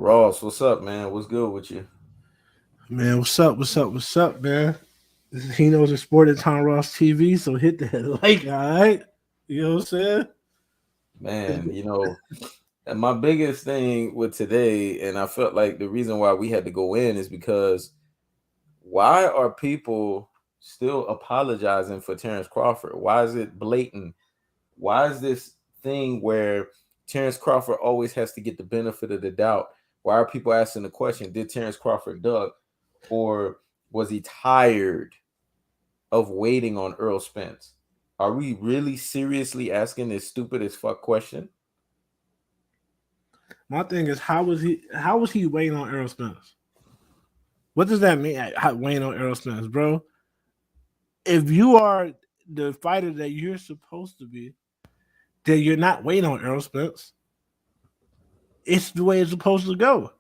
Ross, what's up, man? What's good with you? Man, what's up? What's up? What's up, man? This is He Knows the Sport at Tom Ross TV, so hit that like, all right? You know what I'm saying? Man, and my biggest thing with today, and I felt like the reason why we had to go in is because why are people still apologizing for Terrence Crawford? Why is it blatant? Why is this thing where Terrence Crawford always has to get the benefit of the doubt? Why are people asking the question, did Terrence Crawford duck, or was he tired of waiting on Earl Spence? Are we really seriously asking this stupid as fuck question? My thing is, how was he waiting on Errol Spence? What does that mean? Waiting on Errol Spence, bro? If you are the fighter that you're supposed to be, then you're not waiting on Errol Spence. It's the way it's supposed to go.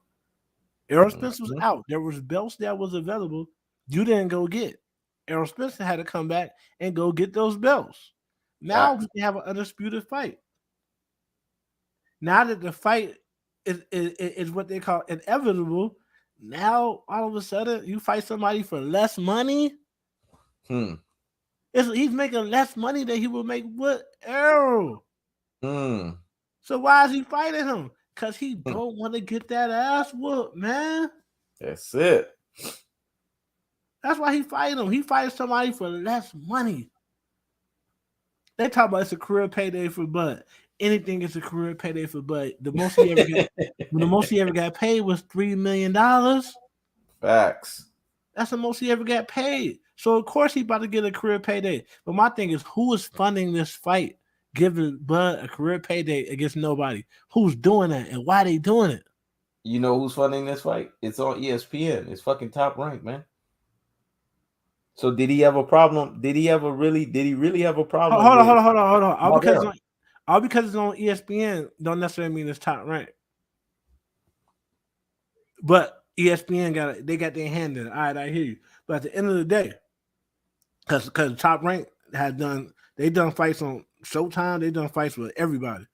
Errol Spence was Mhm. out. There was belts that was available. You didn't go get. Errol Spence had to come back and go get those belts. Now Facts. we can have an undisputed fight. Now that the fight is what they call inevitable, now all of a sudden you fight somebody for less money. Hmm. He's making less money than he would make with Errol. Hmm. So why is he fighting him? Because he Hmm. don't want to get that ass whooped, man. That's it. That's why he fighting him. He fighting somebody for less money. They talk about it's a career payday for Bud. Anything is a career payday for Bud. The most he ever got paid was $3 million. Facts. That's the most he ever got paid. So of course he about to get a career payday. But my thing is, who is funding this fight, giving Bud a career payday against nobody? Who's doing that and why they doing it? You know who's funding this fight? It's on ESPN. It's fucking Top Rank, man. So did he have a problem? Did he really have a problem Hold on, with hold on, hold on, hold on. Bob Arum? All because it's on ESPN don't necessarily mean it's top rank. But ESPN got their hand in it. All right, I hear you. But at the end of the day, because Top Rank they done fights on Showtime, they done fights with everybody.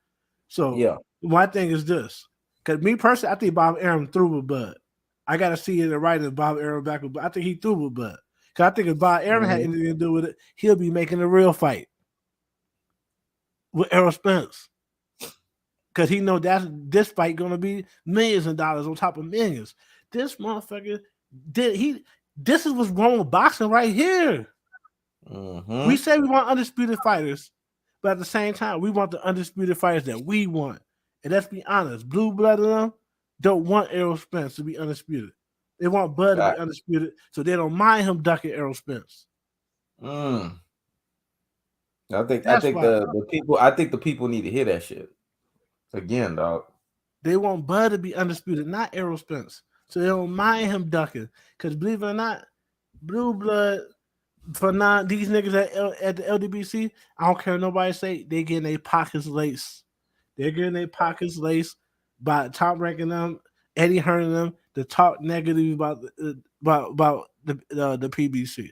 So Yeah. my thing is this, because me personally, I think Bob Arum threw with Bud. I got to see it right in Bob Arum back with Bud. I think he threw with Bud. Because I think if Bob Arum had Mhm. anything to do with it, he'll be making a real fight with Errol Spence. Because he know this fight gonna be millions of dollars on top of millions. This motherfucker did he. This is what's wrong with boxing right here. We Mhm. say we want undisputed fighters, but at the same time, we want the undisputed fighters that we want. And let's be honest, blue blood of them don't want Errol Spence to be undisputed. They want Bud to be Facts. undisputed, so they don't mind him ducking Errol Spence. Mm. I That's think why the people need to hear that shit again, dog. they want Bud to be undisputed, not Errol Spence. So they don't mind him ducking. Because believe it or not, blue blood for these niggas at the LDBC, I don't care what nobody say, they getting their pockets laced. They're getting their pockets laced by top ranking them, Eddie Hearn them to talk negative about the PBC.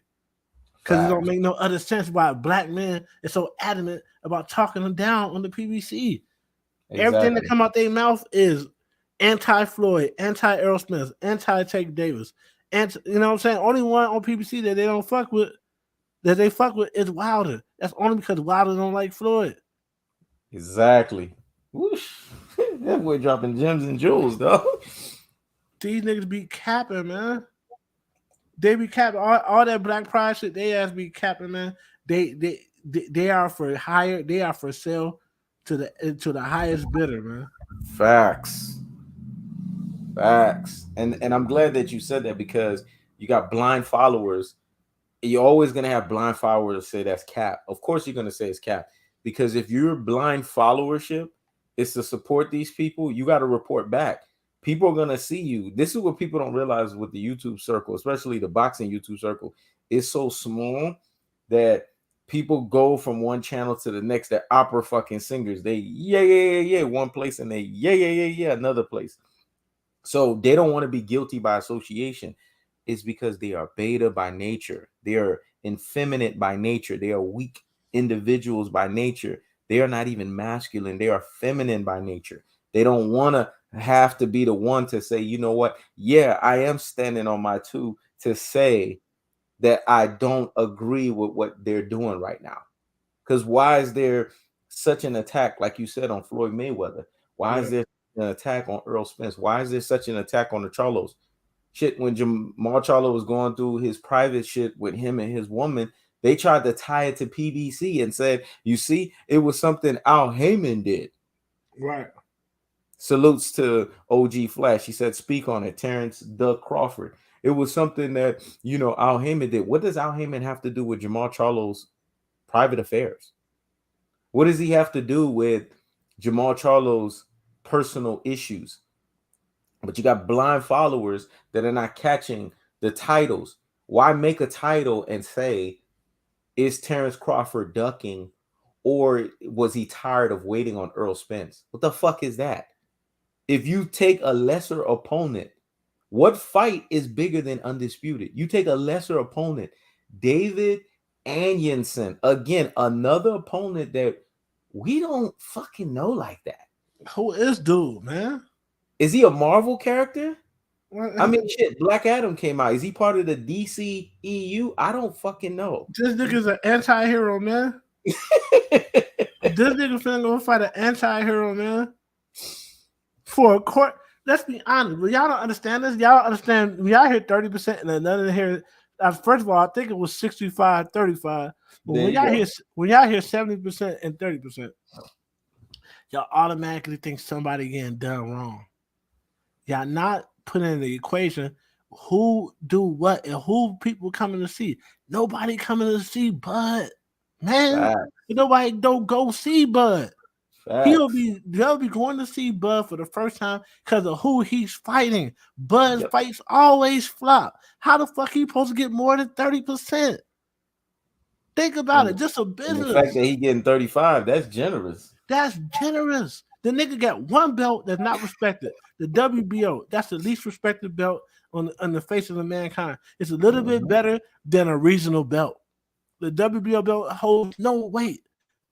Because it don't Facts. make no other sense why a black man is so adamant about talking them down on the PBC. Everything that Exactly. come out their mouth is anti-Floyd, anti-Errol Smith, anti-Tank Davis. And you know what I'm saying? Only one on PBC that they don't fuck with, that they fuck with, is Wilder. That's only because Wilder don't like Floyd. Exactly. Whoosh. That boy dropping gems and jewels, dog. These niggas be capping, man. They be capping all that black pride shit. They ass be capping, man. They are for hire. They are for sale to the highest bidder, man. Facts. Facts. And I'm glad that you said that because you got blind followers. You're always gonna have blind followers say that's cap. Of course, you're gonna say it's cap because if your blind followership is to support these people, you got to report back. People are gonna see you. This is what people don't realize with the YouTube circle, especially the boxing YouTube circle. It's so small that people go from one channel to the next. They're opera fucking singers. They yeah one place and they yeah another place. So they don't want to be guilty by association. It's because they are beta by nature. They are effeminate by nature. They are weak individuals by nature. They are not even masculine. They are feminine by nature. They don't want to have to be the one to say, you know what? Yeah, I am standing on my two to say that I don't agree with what they're doing right now. Because why is there such an attack, like you said, on Floyd Mayweather? Why is Yeah. there an attack on Earl Spence? Why is there such an attack on the Charlos? Shit, when Jamal Charlo was going through his private shit with him and his woman, they tried to tie it to PBC and said, you see, it was something Al Heyman did. Right. Salutes to OG Flash. He said, speak on it. Terrence Doug Crawford. It was something that, Al Heyman did. What does Al Heyman have to do with Jamal Charlo's private affairs? What does he have to do with Jamal Charlo's personal issues? But you got blind followers that are not catching the titles. Why make a title and say, is Terrence Crawford ducking, or was he tired of waiting on Earl Spence? What the fuck is that? If you take a lesser opponent, what fight is bigger than Undisputed? You take a lesser opponent, David Anyensen. Again, another opponent that we don't fucking know like that. Who is dude, man? Is he a Marvel character? I mean, This shit, Black Adam came out. Is he part of the DCEU? I don't fucking know. nigga's an anti-hero, man. This nigga finna go fight an anti-hero, man. For a court, let's be honest. But y'all don't understand this. Y'all don't understand. When y'all hear 30% and another here, first of all, I think it was 65-35. But when y'all hear 70% and 30%, y'all automatically think somebody getting done wrong. Y'all not putting in the equation who do what and who people coming to see. Nobody coming to see Bud, man. Facts. Nobody don't go see Bud. Facts. They'll be going to see Bud for the first time because of who he's fighting. Bud's fights always flop. How the fuck he supposed to get more than 30%? Think about it. Just a business. The fact that he getting 35, that's generous. That's generous. The nigga got one belt that's not respected. The WBO. That's the least respected belt on the face of the mankind. It's a little bit better than a regional belt. The WBO belt holds no weight.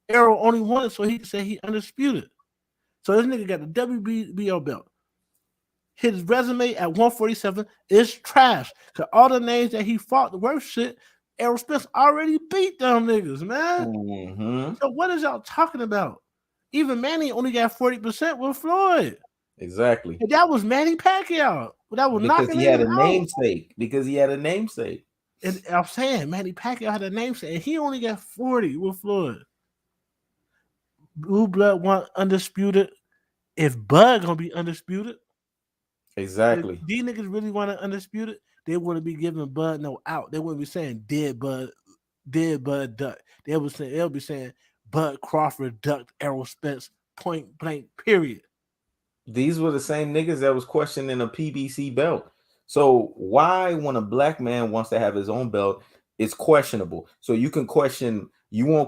Arrow only won it so he could say he undisputed. So this nigga got the WBO belt. His resume at 147 is trash. Cause all the names that he fought, the worst shit, Errol Spence already beat them niggas, man. So what is y'all talking about? Even Manny only got 40% with Floyd. Exactly. And that was Manny Pacquiao. That was because knocking he had him a out. namesake. Because he had a namesake. And I'm saying Manny Pacquiao had a namesake, and he only got 40 with Floyd. Blue Blood want undisputed. If Bud gonna be undisputed, exactly. If these niggas really want to undisputed, they wouldn't be giving Bud no out. They wouldn't be saying did Bud duck. They'll be saying Bud Crawford ducked Errol Spence point blank. Period. These were the same niggas that was questioning a PBC belt. So why, when a black man wants to have his own belt, it's questionable. So you won't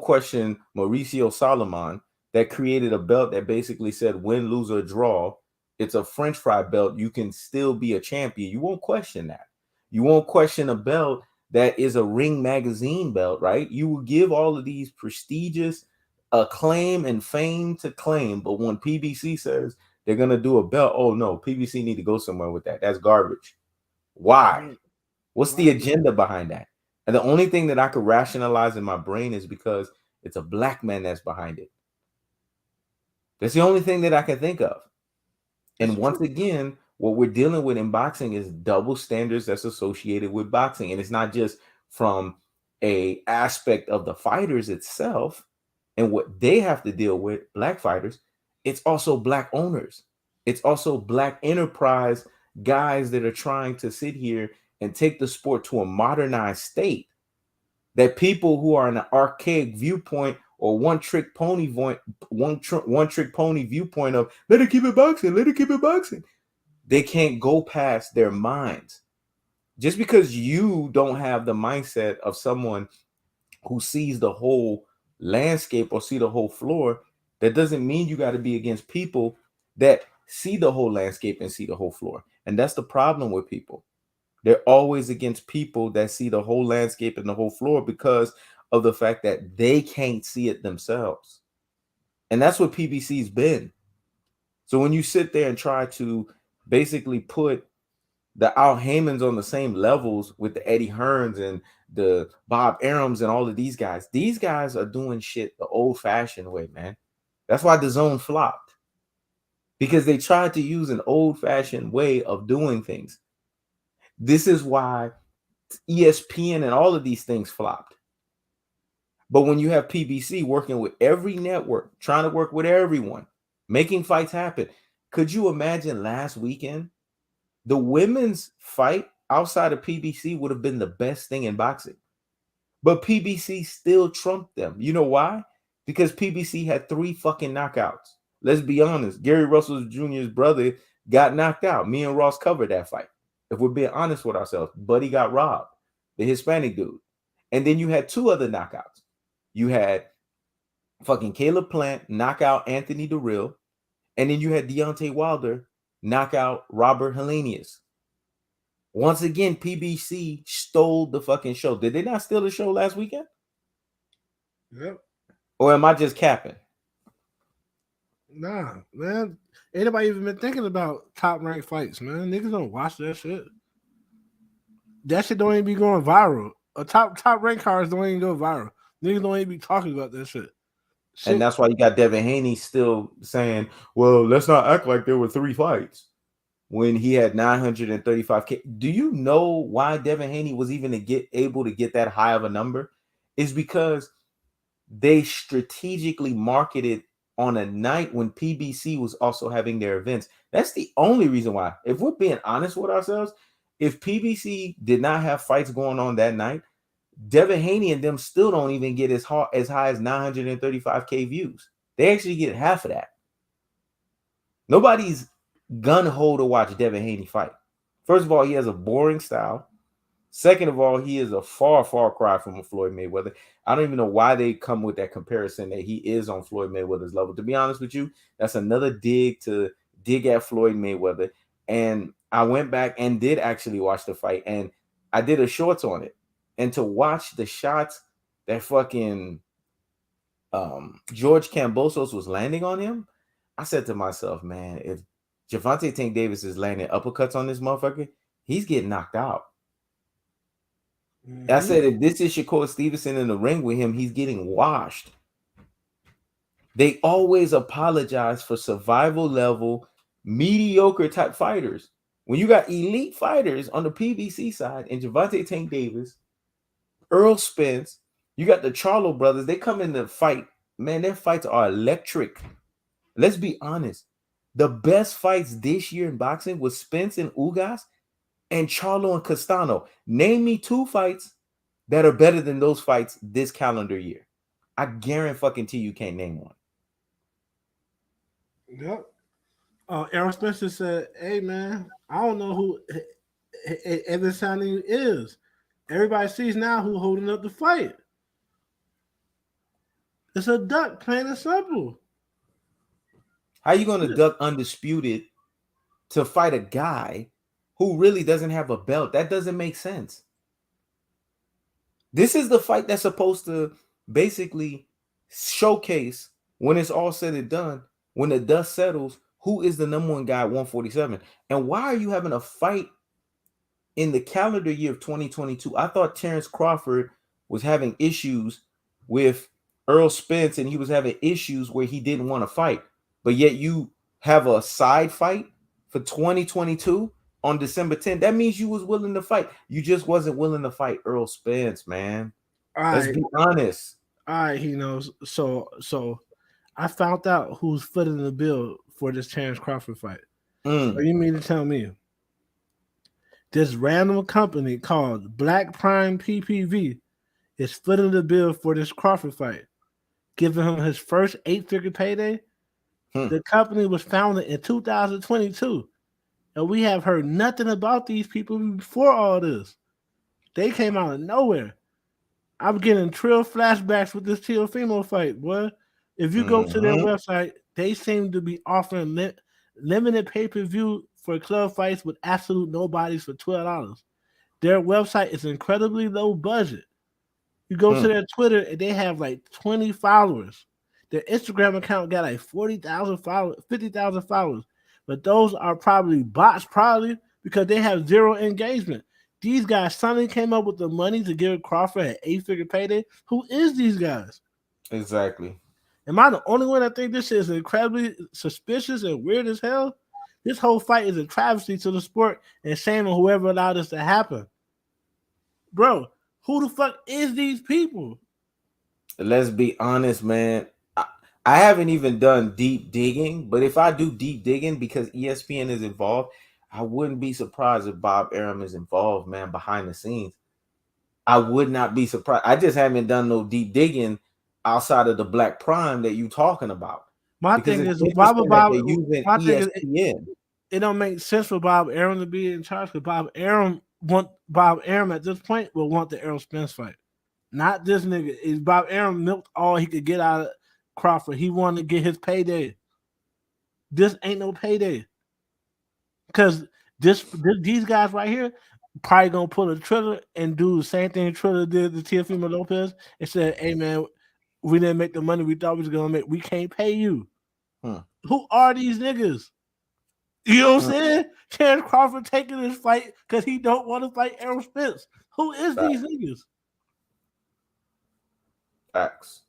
question Mauricio Solomon that created a belt that basically said win, lose, or draw. It's a French fry belt. You can still be a champion. You won't question that. You won't question a belt that is a Ring Magazine belt, right? You will give all of these prestigious acclaim and fame to claim. But when PBC says they're going to do a belt, oh no, PBC need to go somewhere with that. That's garbage. Why? What's the agenda behind that? And the only thing that I could rationalize in my brain is because it's a black man that's behind it. That's the only thing that I can think of. And once again, what we're dealing with in boxing is double standards that's associated with boxing. And it's not just from a aspect of the fighters itself and what they have to deal with, black fighters. It's also black owners. It's also black enterprise guys that are trying to sit here and take the sport to a modernized state. That people who are in an archaic viewpoint or one trick pony viewpoint of let it keep it boxing. They can't go past their minds. Just because you don't have the mindset of someone who sees the whole landscape or see the whole floor, that doesn't mean you got to be against people that see the whole landscape and see the whole floor. And that's the problem with people. They're always against people that see the whole landscape and the whole floor because of the fact that they can't see it themselves. And that's what PBC's been. So when you sit there and try to basically put the Al Haymans on the same levels with the Eddie Hearns and the Bob Arams and all of these guys are doing shit the old-fashioned way, man. That's why the Zone flopped, because they tried to use an old-fashioned way of doing things. This is why ESPN and all of these things flopped. But when you have PBC working with every network, trying to work with everyone, making fights happen, could you imagine last weekend? The women's fight outside of PBC would have been the best thing in boxing. But PBC still trumped them. You know why? Because PBC had 3 fucking knockouts. Let's be honest. Gary Russell Jr.'s brother got knocked out. Me and Ross covered that fight. If we're being honest with ourselves, Buddy got robbed, the Hispanic dude. And then you had 2 other knockouts. You had fucking Caleb Plant knock out Anthony DeReal. And then you had Deontay Wilder knock out Robert Helenius. Once again, PBC stole the fucking show. Did they not steal the show last weekend? Yep. Or am I just capping? Nah, man. Ain't nobody even been thinking about top ranked fights, man. Niggas don't watch that shit. That shit don't even be going viral. Top ranked cards don't even go viral. Niggas don't even be talking about that shit. And that's why you got Devin Haney still saying, well, let's not act like there were 3 fights when he had 935K. Do you know why Devin Haney was even able to get that high of a number? Is because they strategically marketed on a night when PBC was also having their events. That's the only reason why. If we're being honest with ourselves, if PBC did not have fights going on that night, Devin Haney and them still don't even get as high as 935K views. They actually get half of that. Nobody's gun-ho to watch Devin Haney fight. First of all, he has a boring style. Second of all, he is a far, far cry from a Floyd Mayweather. I don't even know why they come with that comparison that he is on Floyd Mayweather's level. To be honest with you, that's another dig at Floyd Mayweather. And I went back and did actually watch the fight, and I did a shorts on it. And to watch the shots that fucking George Kambosos was landing on him, I said to myself, man, if Gervonta Tank Davis is landing uppercuts on this motherfucker, he's getting knocked out. I said, if this is Shakur Stevenson in the ring with him, he's getting washed. They always apologize for survival level, mediocre type fighters. When you got elite fighters on the PBC side and Gervonta Tank Davis, Earl Spence, you got the Charlo brothers, they come in the fight. Man, their fights are electric. Let's be honest. The best fights this year in boxing was Spence and Ugas and Charlo and Castano. Name me 2 fights that are better than those fights this calendar year. I guarantee you can't name one. Yep. Aaron Spencer said, hey, man, I don't know who Evan Sani is. Everybody sees now who's holding up the fight. It's a duck, plain and simple. How you going to duck undisputed to fight a guy who really doesn't have a belt? That doesn't make sense. This is the fight that's supposed to basically showcase, when it's all said and done, when the dust settles, who is the number 1 guy at 147. And why are you having a fight in the calendar year of 2022? I thought Terrence Crawford was having issues with Earl Spence, and he was having issues where he didn't want to fight. But yet you have a side fight for 2022 on December 10th. That means you was willing to fight. You just wasn't willing to fight Earl Spence, man. Let's be honest. All right, he knows. So I found out who's footing the bill for this Terrence Crawford fight. So you mean to tell me this random company called Black Prime PPV is footing the bill for this Crawford fight, giving him his first 8-figure payday? The company was founded in 2022, and we have heard nothing about these people before all this. They came out of nowhere. I'm getting trill flashbacks with this Teofimo fight, boy. If you go to their website, they seem to be offering limited pay-per-view for club fights with absolute nobodies for $12. Their website is incredibly low budget. You go to their Twitter, and they have like 20 followers. Their Instagram account got like 40,000 followers, 50,000 followers, but those are probably bots, probably because they have zero engagement. These guys suddenly came up with the money to give Crawford an 8-figure payday. Who is these guys? Exactly. Am I the only one that think this shit is incredibly suspicious and weird as hell? This whole fight is a travesty to the sport and shame on whoever allowed this to happen. Bro, who the fuck is these people? Let's be honest, man. I haven't even done deep digging, but if I do deep digging because ESPN is involved, I wouldn't be surprised if Bob Arum is involved, man, behind the scenes. I would not be surprised. I just haven't done no deep digging outside of the Black Prime that you talking about. My Because thing it's is, why would interesting that Bob? they're using My thing is, ESPN. it don't make sense for Bob Arum to be in charge because Bob Arum at this point will want the Errol Spence fight, not this nigga. Is Bob Arum milked all he could get out of Crawford? He wanted to get his payday. This ain't no payday because these guys right here probably gonna pull a Triller and do the same thing Triller did to Teofimo Lopez and said, "Hey man, we didn't make the money we thought we was gonna make. We can't pay you." Who are these niggas? You know what I'm saying? Terrence Crawford taking this fight because he don't want to fight Errol Spence. Who is these niggas? Facts.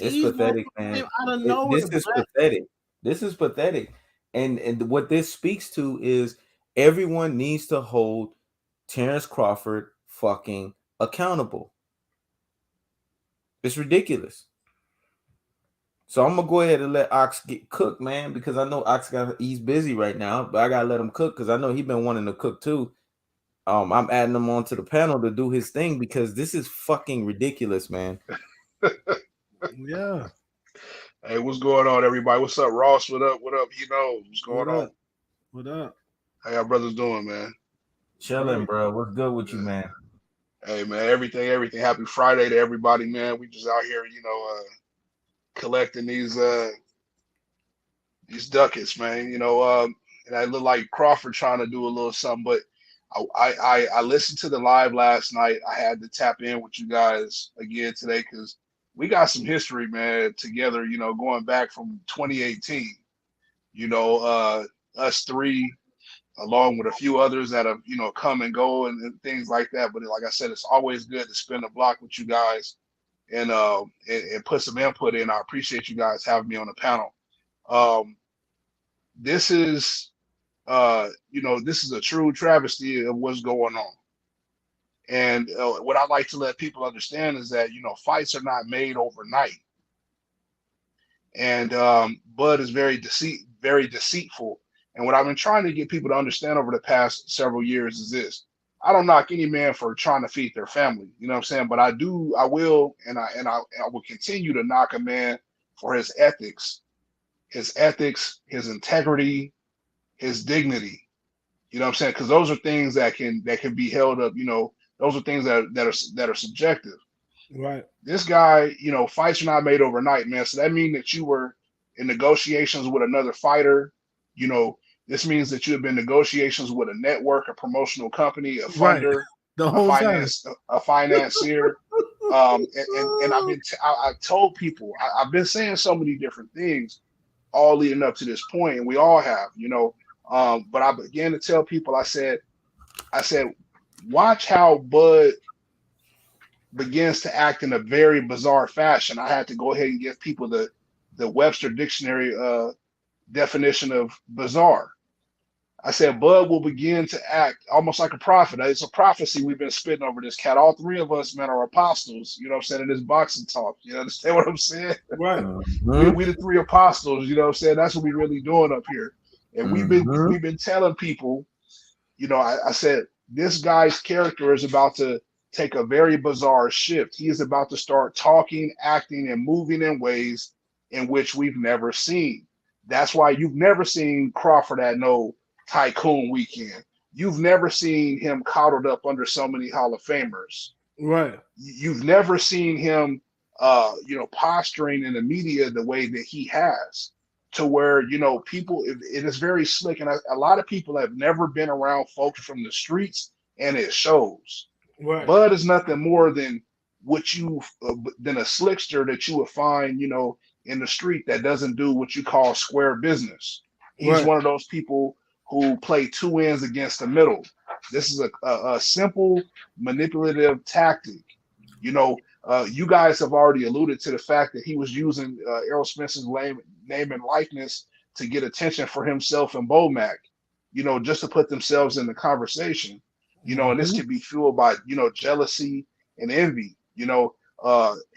It's These pathetic, man. out of nowhere, This is pathetic. This is pathetic. And what this speaks to is everyone needs to hold Terrence Crawford fucking accountable. It's ridiculous. So I'm gonna go ahead and let Ox get cooked, man, because I know he's busy right now, but I gotta let him cook because I know he's been wanting to cook too. I'm adding him onto the panel to do his thing because this is fucking ridiculous, man. Yeah. Hey, what's going on, everybody? What's up, Ross? What up? What up? What's going on? What up? How y'all brothers doing, man? Chilling, bro. What's good with you, man? Hey, man. Everything. Happy Friday to everybody, man. We just out here, collecting these ducats, man. And I look like Crawford trying to do a little something, but I listened to the live last night. I had to tap in with you guys again today because we got some history, man, together, going back from 2018. Us three, along with a few others that have, come and go and things like that. But like I said, it's always good to spin the block with you guys and put some input in. I appreciate you guys having me on the panel. This is a true travesty of what's going on. And what I like to let people understand is that, fights are not made overnight. And Bud is very deceitful. And what I've been trying to get people to understand over the past several years is this. I don't knock any man for trying to feed their family, you know what I'm saying? But I will continue to knock a man for his ethics, his integrity, his dignity. You know what I'm saying? Because those are things that can be held up, those are things that are subjective. Right. This guy, fights are not made overnight, man. So that means that you were in negotiations with another fighter. This means that you have been negotiations with a network, a promotional company, a funder, right. The whole a financier. And I've told people, I've been saying so many different things all leading up to this point, and we all have, but I began to tell people, I said, watch how Bud begins to act in a very bizarre fashion. I had to go ahead and give people the Webster Dictionary definition of bizarre. I said, Bud will begin to act almost like a prophet. It's a prophecy we've been spitting over this cat. All three of us, man, are apostles, you know what I'm saying, in this boxing talk. You understand what I'm saying? Right. We the three apostles, you know what I'm saying? That's what we really doing up here. And we've been telling people, I said, this guy's character is about to take a very bizarre shift. He is about to start talking, acting, and moving in ways in which we've never seen. That's why you've never seen Crawford at no Tycoon weekend. You've never seen him coddled up under so many Hall of Famers. Right. You've never seen him, posturing in the media the way that he has, to where, people, it is very slick. And a lot of people have never been around folks from the streets, and it shows. Right. Bud is nothing more than than a slickster that you would find, in the street that doesn't do what you call square business. He's Right. one of those people who play two ends against the middle. This is a simple manipulative tactic. You guys have already alluded to the fact that he was using Errol Spence's name and likeness to get attention for himself and Bomac, just to put themselves in the conversation, and this could be fueled by, jealousy and envy,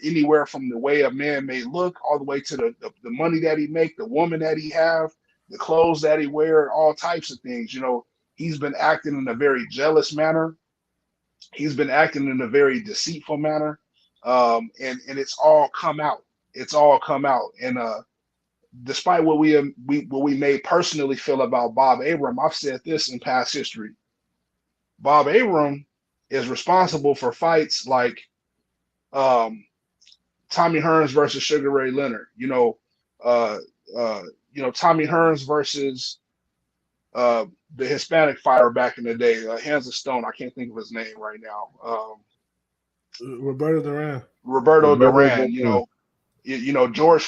anywhere from the way a man may look all the way to the money that he make, the woman that he have, the clothes that he wear, all types of things. He's been acting in a very jealous manner. He's been acting in a very deceitful manner. And it's all come out. It's all come out. And despite what we may personally feel about Bob Arum, I've said this in past history. Bob Arum is responsible for fights like Tommy Hearns versus Sugar Ray Leonard. Tommy Hearns versus the Hispanic fighter back in the day, Hands of Stone. I can't think of his name right now. Roberto Duran. Roberto Duran. George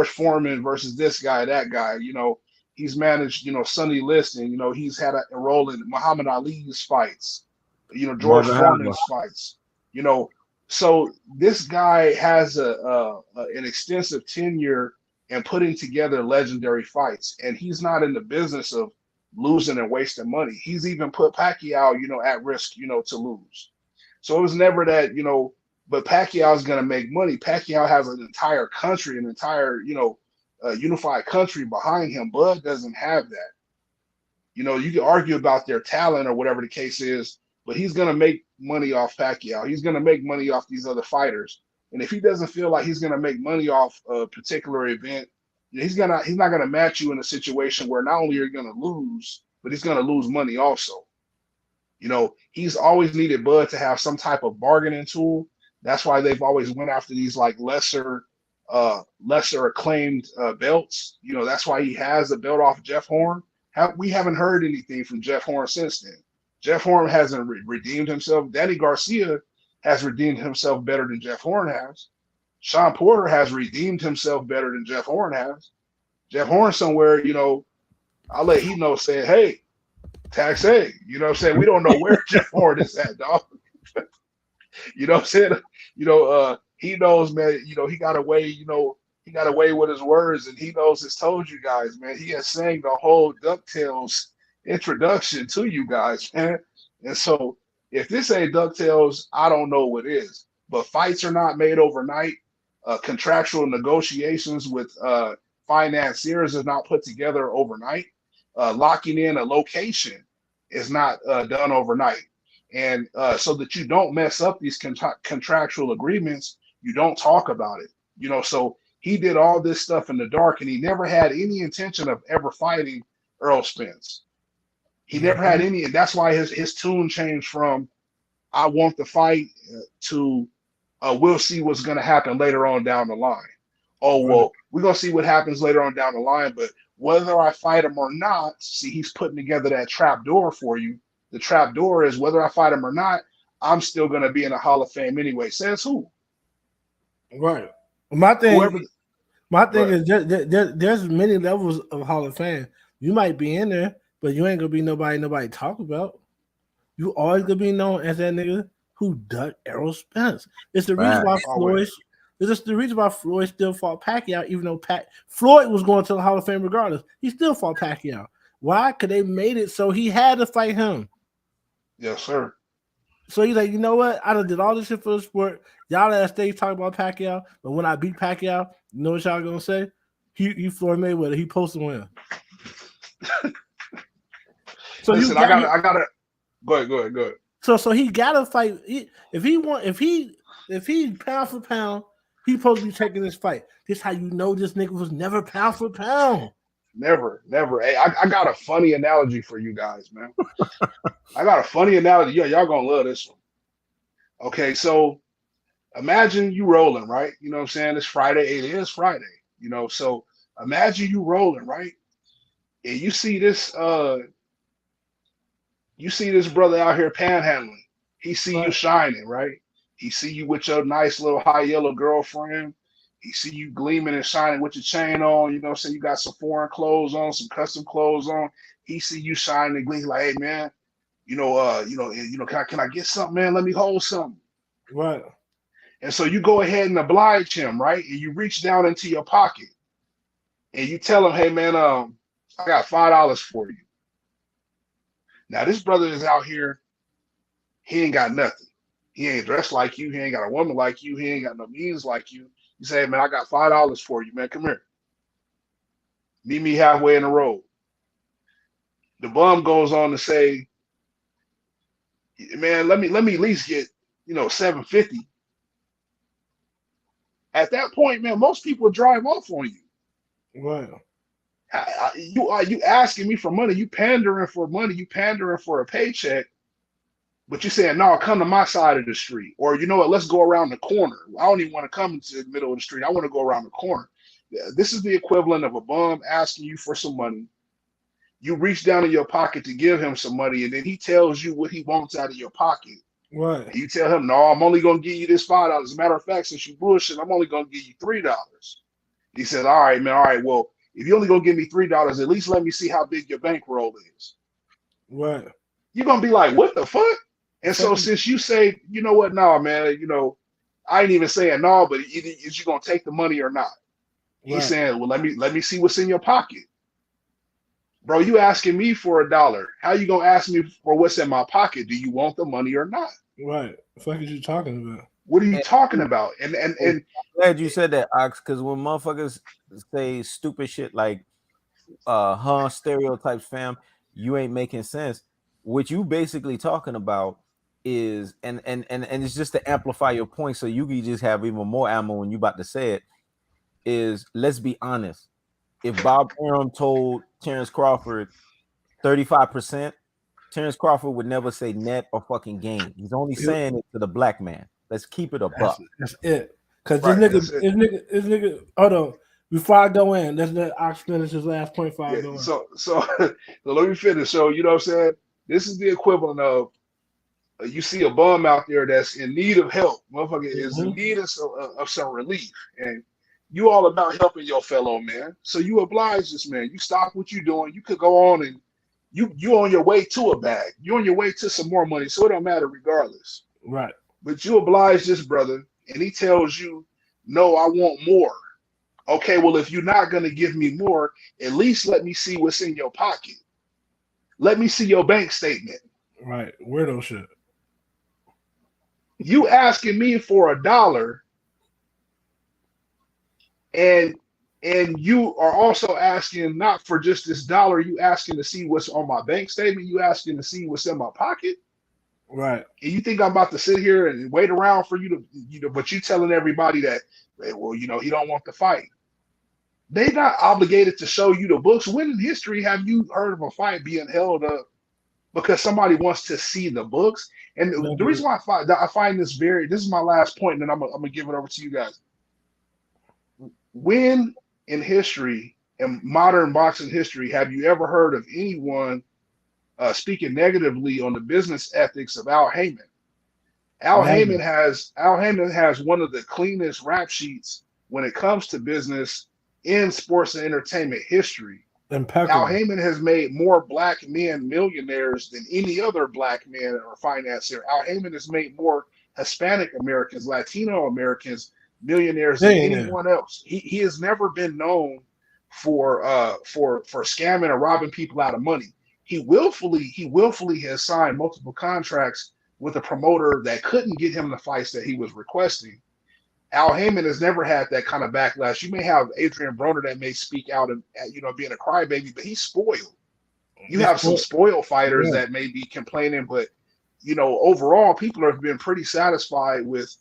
Foreman versus this guy, that guy. He's managed, Sonny Liston. He's had a role in Muhammad Ali's fights. George Foreman's fights. So this guy has an extensive tenure in putting together legendary fights, and he's not in the business of losing and wasting money. He's even put Pacquiao, at risk, to lose. So it was never that, but Pacquiao's going to make money. Pacquiao has an entire country, an entire, unified country behind him. Bud doesn't have that. You can argue about their talent or whatever the case is, but he's going to make money off Pacquiao. He's going to make money off these other fighters. And if he doesn't feel like he's going to make money off a particular event, he's not going to match you in a situation where not only are you going to lose, but he's going to lose money also. He's always needed Bud to have some type of bargaining tool. That's why they've always went after these like lesser acclaimed belts. That's why he has a belt off Jeff Horn. We haven't heard anything from Jeff Horn since then. Jeff Horn hasn't redeemed himself. Danny Garcia has redeemed himself better than Jeff Horn has. Sean Porter has redeemed himself better than Jeff Horn has. Jeff Horn somewhere, I'll let Heknows say, hey, tax A. We don't know where Jeff Horn is at, dog. He knows, man, he got away, he got away with his words, and Heknows has told you guys, man, he has sang the whole DuckTales introduction to you guys, man. And so if this ain't DuckTales, I don't know what is. But fights are not made overnight. Contractual negotiations with financiers is not put together overnight. Locking in a location is not done overnight. And so that you don't mess up these contractual agreements, you don't talk about it. So he did all this stuff in the dark, and he never had any intention of ever fighting Errol Spence. He never had any, and that's why his tune changed from I want the fight to we'll see what's going to happen later on down the line. Oh, well, we're going to see what happens later on down the line, but whether I fight him or not, see, he's putting together that trap door for you. The trap door is whether I fight him or not, I'm still going to be in the Hall of Fame anyway. Says who? Right. My thing is there's many levels of Hall of Fame. You might be in there, but you ain't going to be nobody talk about. You always going to be known as that nigga who ducked Errol Spence. It's the reason why Floyd. It's just the reason why Floyd still fought Pacquiao, even though Floyd was going to the Hall of Fame regardless. He still fought Pacquiao. Why? Because they made it so he had to fight him. Yes, sir. So he's like, you know what? I done did all this shit for the sport. Y'all at stage talking about Pacquiao, but when I beat Pacquiao, you know what y'all gonna say? He Floyd Mayweather. He supposed to win. So listen, I gotta go ahead. So he gotta fight. If he pound for pound, he supposed to be taking this fight. This how you know this nigga was never pound for pound. Never. Hey, I got a funny analogy for you guys, man. I got a funny analogy. Yeah, y'all gonna love this one. Okay, so imagine you rolling, right? You know what I'm saying? It's Friday. It is Friday. So imagine you rolling, right? And you see this brother out here panhandling. He see you shining, right? He see you with your nice little high yellow girlfriend. He see you gleaming and shining with your chain on. You know what I'm saying? You got some foreign clothes on, some custom clothes on. He see you shining and gleaming like, hey man, can I get something, man? Let me hold something. Right. And so you go ahead and oblige him, right? And you reach down into your pocket and you tell him, hey man, I got $5 for you. Now this brother is out here, he ain't got nothing. He ain't dressed like you, he ain't got a woman like you, he ain't got no means like you. You say, hey, man, I got $5 for you, man. Come here. Meet me halfway in the road. The bum goes on to say, man, let me at least get, $750. At that point, man, most people drive off on you. Right. You asking me for money, you pandering for money, you pandering for a paycheck, but you saying, no, come to my side of the street. Or you know what, let's go around the corner. I don't even want to come into the middle of the street. I want to go around the corner. This is the equivalent of a bum asking you for some money. You reach down in your pocket to give him some money, and then he tells you what he wants out of your pocket. Right. And you tell him, no, I'm only going to give you this $5. As a matter of fact, since you bullshit, I'm only going to give you $3. He says, all right, man, all right, well, if you're only going to give me $3, at least let me see how big your bankroll is. Right. You're going to be like, what the fuck? And so since you say, you know what, no, man, I ain't even saying no, but is you going to take the money or not? He's Right. saying, well, let me see what's in your pocket. Bro, you asking me for $1. How you going to ask me for what's in my pocket? Do you want the money or not? Right. The fuck is you talking about? What are you talking about? And I'm glad you said that, Ox, because when motherfuckers say stupid shit like stereotypes, fam, you ain't making sense. What you basically talking about is and it's just to amplify your point so you can just have even more ammo when you about to say it, is let's be honest. If Bob Arum told Terrence Crawford 35%, Terrence Crawford would never say net or fucking gain. He's only saying it to the black man. Let's keep it a buck. That's it. Because Right, this nigga, hold on. Before I go in, let's let Ox finish his last point before I go in. So let me finish. So, you know what I'm saying? This is the equivalent of you see a bum out there that's in need of help. Motherfucker is in need of some relief. And you all about helping your fellow man. So you oblige this man. You stop what you're doing. You could go on and you on your way to a bag. You're on your way to some more money. So it don't matter regardless. Right. But you oblige this brother and he tells you, no, I want more. Okay, well, if you're not going to give me more, at least let me see what's in your pocket. Let me see your bank statement. Right. Weirdo shit. You asking me for $1, and you are also asking not for just this $1. You asking to see what's on my bank statement. You asking to see what's in my pocket. Right. And you think I'm about to sit here and wait around for you to, but you telling everybody that, well, he don't want to fight. They're not obligated to show you the books. When in history have you heard of a fight being held up because somebody wants to see the books? And the reason why I find this this is my last point, and then I'm gonna give it over to you guys. When in history, in modern boxing history, have you ever heard of anyone speaking negatively on the business ethics of Al Heyman? Al Heyman has one of the cleanest rap sheets when it comes to business in sports and entertainment history. Impeccable. Al Heyman has made more black men millionaires than any other black man or financier. Al Heyman has made more Hispanic Americans, Latino Americans millionaires than anyone else. He has never been known for scamming or robbing people out of money. He willfully has signed multiple contracts with a promoter that couldn't get him the fights that he was requesting. Al Heyman has never had that kind of backlash. You may have Adrian Broner that may speak out and being a crybaby, but he's spoiled. You have some spoiled fighters that may be complaining, but overall, people have been pretty satisfied with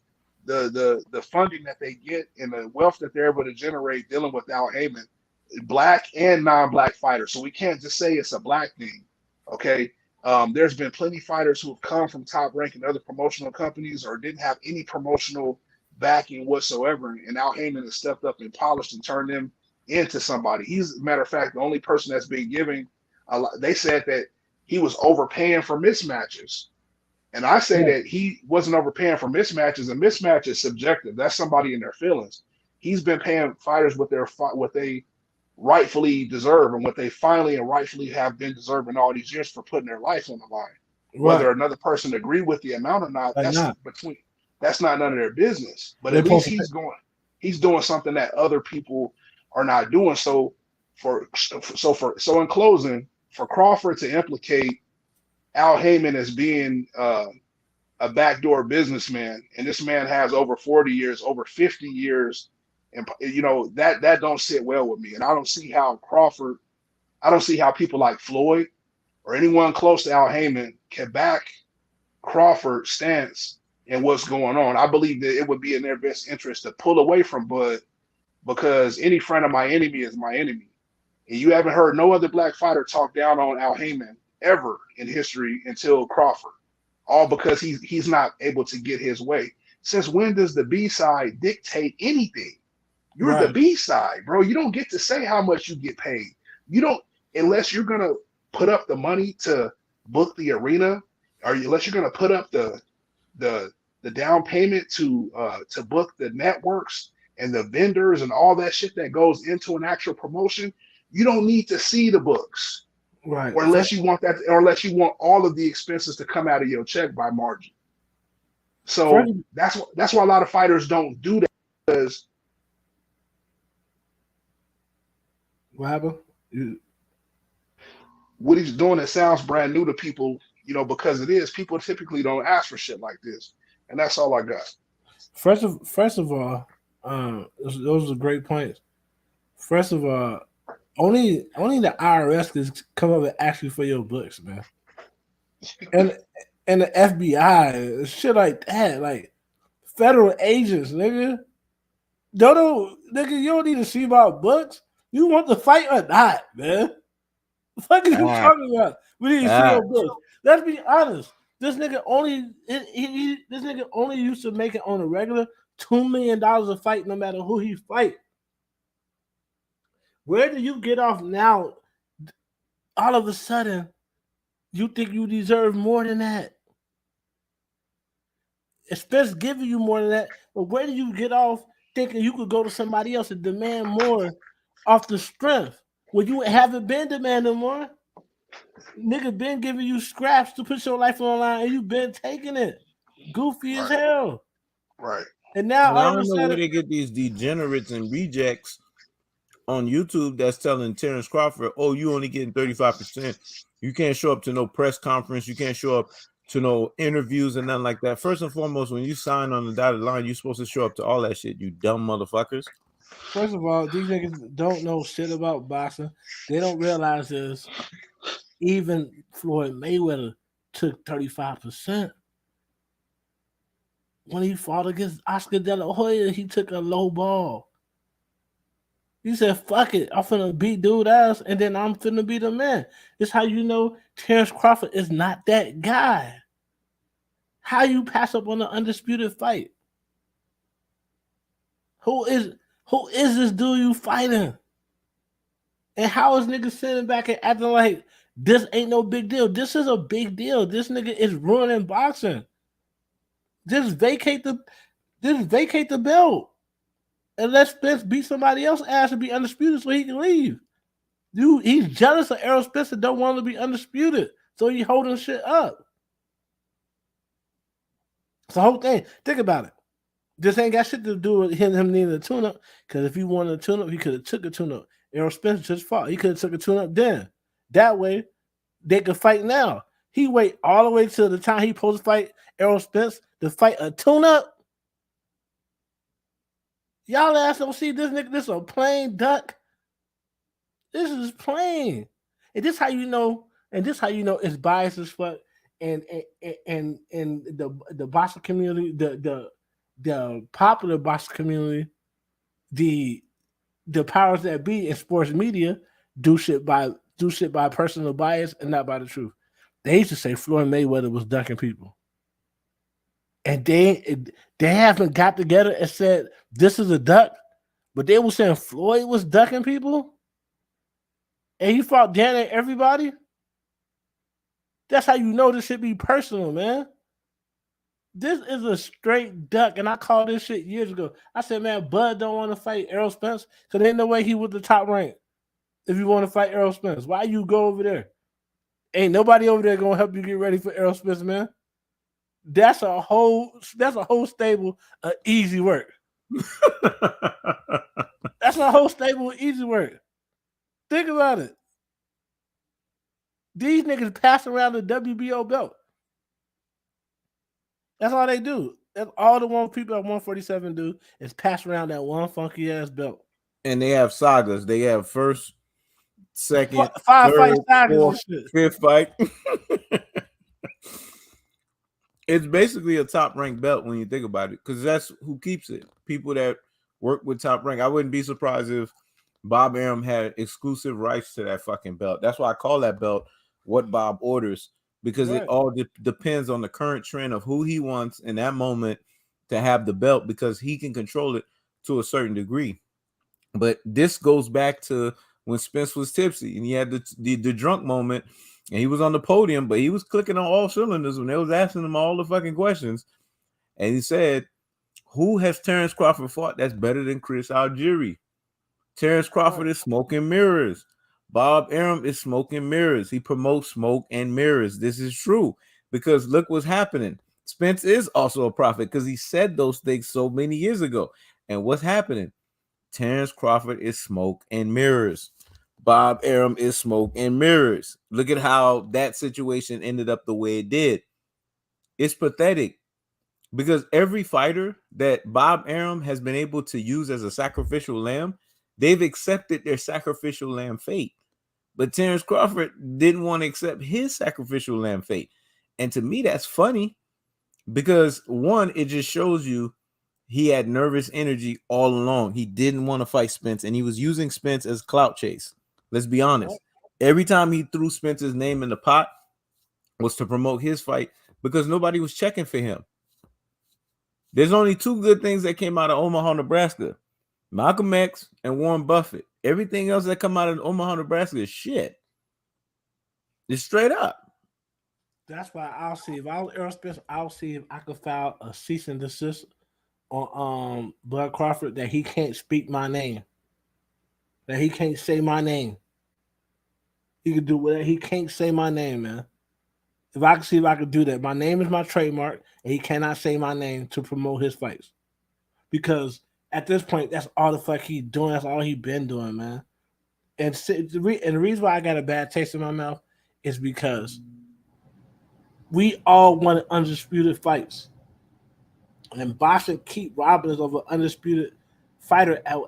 the funding that they get and the wealth that they're able to generate dealing with Al Heyman, black and non-black fighters. So we can't just say it's a black thing, okay? There's been plenty fighters who have come from Top Rank and other promotional companies or didn't have any promotional backing whatsoever, and Al Heyman has stepped up and polished and turned them into somebody. He's, a matter of fact, the only person that's been giving. They said that he was overpaying for mismatches. And I say that he wasn't overpaying for mismatches. A mismatch is subjective. That's somebody in their feelings. He's been paying fighters what they rightfully deserve and what they finally and rightfully have been deserving all these years for putting their life on the line. Right. Whether another person agree with the amount or not, that's not none of their business. But They're at least he's doing something that other people are not doing. So in closing, for Crawford to implicate Al Heyman as being a backdoor businessman, and this man has over 40 years, over 50 years, and that don't sit well with me. And I don't see how people like Floyd or anyone close to Al Heyman can back Crawford's stance and what's going on. I believe that it would be in their best interest to pull away from Bud, because any friend of my enemy is my enemy. And you haven't heard no other black fighter talk down on Al Heyman ever in history until Crawford, all because he's not able to get his way. Since when does the B side dictate anything? You're the B side, bro. You don't get to say how much you get paid. You don't, unless you're gonna put up the money to book the arena, or unless you're gonna put up the down payment to book the networks and the vendors and all that shit that goes into an actual promotion. You don't need to see the books, right? Or unless you want that, or unless you want all of the expenses to come out of your check by margin. So that's why a lot of fighters don't do that, because what happened? What he's doing, it sounds brand new to people, because it is. People typically don't ask for shit like this, and that's all I got. First of all, those are great points. First of all, only the IRS can come up and ask you for your books, man, and the FBI, shit like that, like federal agents, nigga. Nigga, you don't need to see about books. You want to fight or not, man? The fuck are you talking about? We need to see your books. Let's be honest. This nigga only used to make it on a regular $2 million a fight, no matter who he fight. Where do you get off now? All of a sudden, you think you deserve more than that? Spence giving you more than that, but where do you get off thinking you could go to somebody else and demand more off the strength when you haven't been demanding more? Nigga been giving you scraps to put your life on the line, and you been taking it. Goofy as hell. Right. And now I don't know where they get these degenerates and rejects on YouTube that's telling Terrence Crawford, "Oh, you only getting 35%. You can't show up to no press conference. You can't show up to no interviews and nothing like that." First and foremost, when you sign on the dotted line, you're supposed to show up to all that shit, you dumb motherfuckers. First of all, these niggas don't know shit about boxing. They don't realize this. Even Floyd Mayweather took 35%. When he fought against Oscar De La Hoya, he took a low ball. He said, fuck it, I'm finna beat dude ass, and then I'm finna be the man. It's how you know Terrence Crawford is not that guy. How you pass up on an undisputed fight? Who is this dude you fighting? And how is niggas sitting back and acting like this ain't no big deal? This is a big deal. This nigga is ruining boxing. Just vacate the belt and let Spence beat somebody else's ass and be undisputed so he can leave. He's jealous of Errol Spence and don't want to be undisputed, so he holding shit up. It's the whole thing. Think about it. This ain't got shit to do with him needing a tune-up, because if he wanted a tune-up, he could have took a tune-up. Errol Spence just fought. He could have took a tune-up then. That way, they could fight now. He wait all the way till the time he supposed to fight Errol Spence to fight a tune-up. Y'all ass don't see this nigga. This is a plain duck. This is plain. And this how you know. And this how you know it's biased as fuck. And the boxing community, the popular boxing community, the powers that be in sports media do shit by personal bias and not by the truth. They used to say Floyd Mayweather was ducking people, and they haven't got together and said this is a duck, but they were saying Floyd was ducking people, and he fought down at everybody. That's how you know this should be personal, man. This is a straight duck, and I called this shit years ago. I said, man, Bud don't want to fight Errol Spence, so there ain't no way he was the top rank. If you want to fight Errol Spence, why you go over there? Ain't nobody over there gonna help you get ready for Errol Spence, man. That's a whole stable of easy work. That's a whole stable of easy work. Think about it. These niggas pass around the WBO belt. That's all they do. That's all the one people at 147 do is pass around that one funky ass belt. And they have sagas. They have first, second, five third, fight sagas fourth, and shit. fifth fight. It's basically a top ranked belt when you think about it, because that's who keeps it. People that work with top rank. I wouldn't be surprised if Bob Arum had exclusive rights to that fucking belt. That's why I call that belt what Bob orders, because it all depends on the current trend of who he wants in that moment to have the belt, because he can control it to a certain degree. But this goes back to when Spence was tipsy and he had the drunk moment, and he was on the podium, but he was clicking on all cylinders when they was asking him all the fucking questions. And he said, who has Terrence Crawford fought that's better than Chris Algieri? Terrence Crawford is smoke and mirrors. Bob Arum is smoke and mirrors. He promotes smoke and mirrors. This is true, because look what's happening. Spence is also a prophet, because he said those things so many years ago. And what's happening? Terrence Crawford is smoke and mirrors. Bob Arum is smoke and mirrors. Look at how that situation ended up the way it did. It's pathetic, because every fighter that Bob Arum has been able to use as a sacrificial lamb, they've accepted their sacrificial lamb fate. But Terrence Crawford didn't want to accept his sacrificial lamb fate. And to me, that's funny, because one, it just shows you he had nervous energy all along. He didn't want to fight Spence, and he was using Spence as clout chase. Let's be honest. Every time he threw Spence's name in the pot was to promote his fight, because nobody was checking for him. There's only two good things that came out of Omaha, Nebraska: Malcolm X and Warren Buffett. Everything else that come out of Omaha, Nebraska is shit. It's straight up. That's why I'll see if I was Errol Spence, I'll see if I could file a cease and desist on Bud Crawford, that he can't speak my name. That he can't say my name. He could do whatever. He can't say my name, man. If I could see if I could do that. My name is my trademark, and he cannot say my name to promote his fights. Because at this point, that's all the fuck he's doing. That's all he's been doing, man. And the reason why I got a bad taste in my mouth is because we all wanted undisputed fights. And boxing keep robbing us of an undisputed fighter at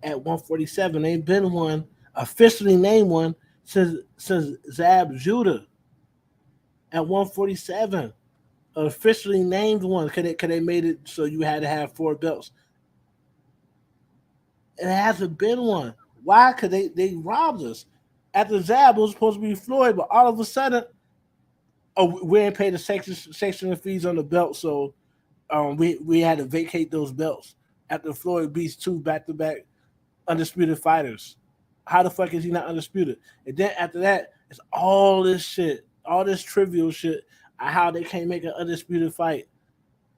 147. Ain't been one officially named one since Zab Judah at 147. Officially named one. Could they made it so you had to have 4 belts? It hasn't been one. Why? Because they robbed us. After Zab, it was supposed to be Floyd, but all of a sudden, we ain't paid the section fees on the belt, so we had to vacate those belts after Floyd beats 2 back-to-back undisputed fighters. How the fuck is he not undisputed? And then after that, it's all this shit, all this trivial shit, how they can't make an undisputed fight.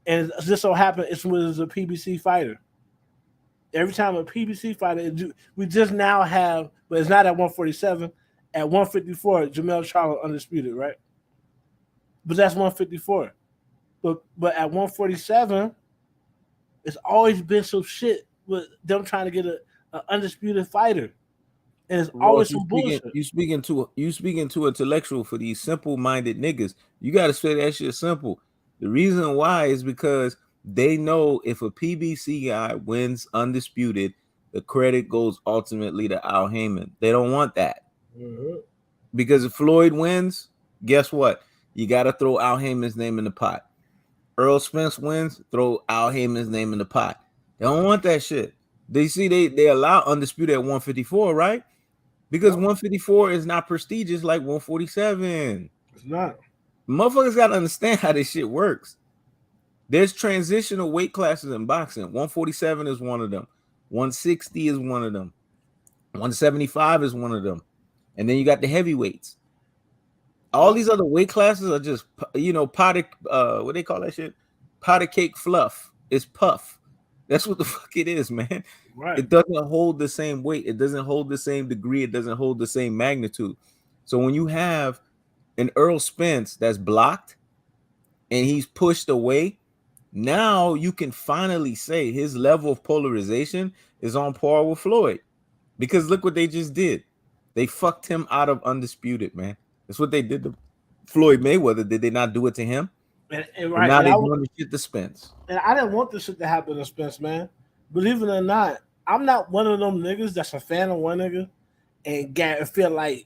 And it just so happened it's when it's a PBC fighter. Every time a PBC fighter, we just now have, but it's not at 147, at 154, Jamel Charlo undisputed, right? But that's 154. But at 147, it's always been some shit with them trying to get an undisputed fighter. And it's always some bullshit. You speaking to intellectual for these simple-minded niggas. You got to say that shit simple. The reason why is because they know if a PBC guy wins undisputed, the credit goes ultimately to Al Heyman. They don't want that. Mm-hmm. Because if Floyd wins, guess what? You got to throw Al Heyman's name in the pot. Errol Spence wins, throw Al Heyman's name in the pot. They don't want that shit. They allow undisputed at 154, right? Because 154 is not prestigious like 147. It's not. Motherfuckers got to understand how this shit works. There's transitional weight classes in boxing. 147 is one of them. 160 is one of them. 175 is one of them. And then you got the heavyweights. All these other weight classes are just, potted, what they call that shit? powder cake fluff. It's puff. That's what the fuck it is, man. Right. It doesn't hold the same weight. It doesn't hold the same degree. It doesn't hold the same magnitude. So when you have an Earl Spence that's blocked and he's pushed away, now you can finally say his level of polarization is on par with Floyd. Because look what they just did. They fucked him out of Undisputed, man. That's what they did to Floyd Mayweather. Did they not do it to him? And right. Now they're doing the shit to Spence. And I didn't want this shit to happen to Spence, man. Believe it or not, I'm not one of them niggas that's a fan of one nigga and feel like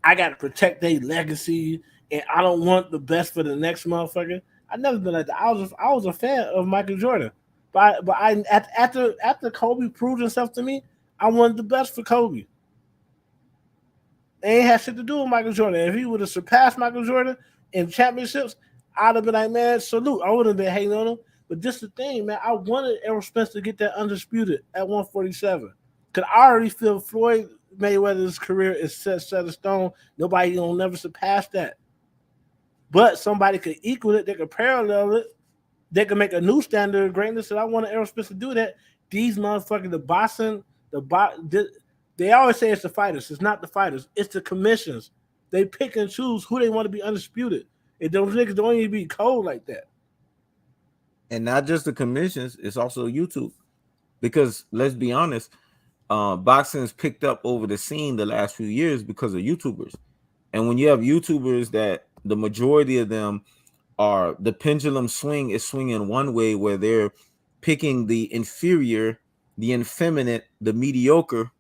I got to protect their legacy and I don't want the best for the next motherfucker. I never been like that. I was a fan of Michael Jordan, but after Kobe proved himself to me, I wanted the best for Kobe. It ain't had shit to do with Michael Jordan. If he would have surpassed Michael Jordan in championships, I'd have been like, man, salute. I would have been hating on him. But just the thing, man, I wanted Errol Spence to get that undisputed at 147. Because I already feel Floyd Mayweather's career is set in stone. Nobody will never surpass that. But somebody could equal it. They could parallel it. They could make a new standard of greatness. And I wanted Errol Spence to do that. These motherfuckers, they always say it's the fighters. It's not the fighters. It's the commissions. They pick and choose who they want to be undisputed. And those niggas don't even be cold like that. And not just the commissions, it's also YouTube. Because let's be honest, boxing's picked up over the scene the last few years because of YouTubers. And when you have YouTubers that the majority of them are, the pendulum swing is swinging one way where they're picking the inferior, the effeminate, the mediocre,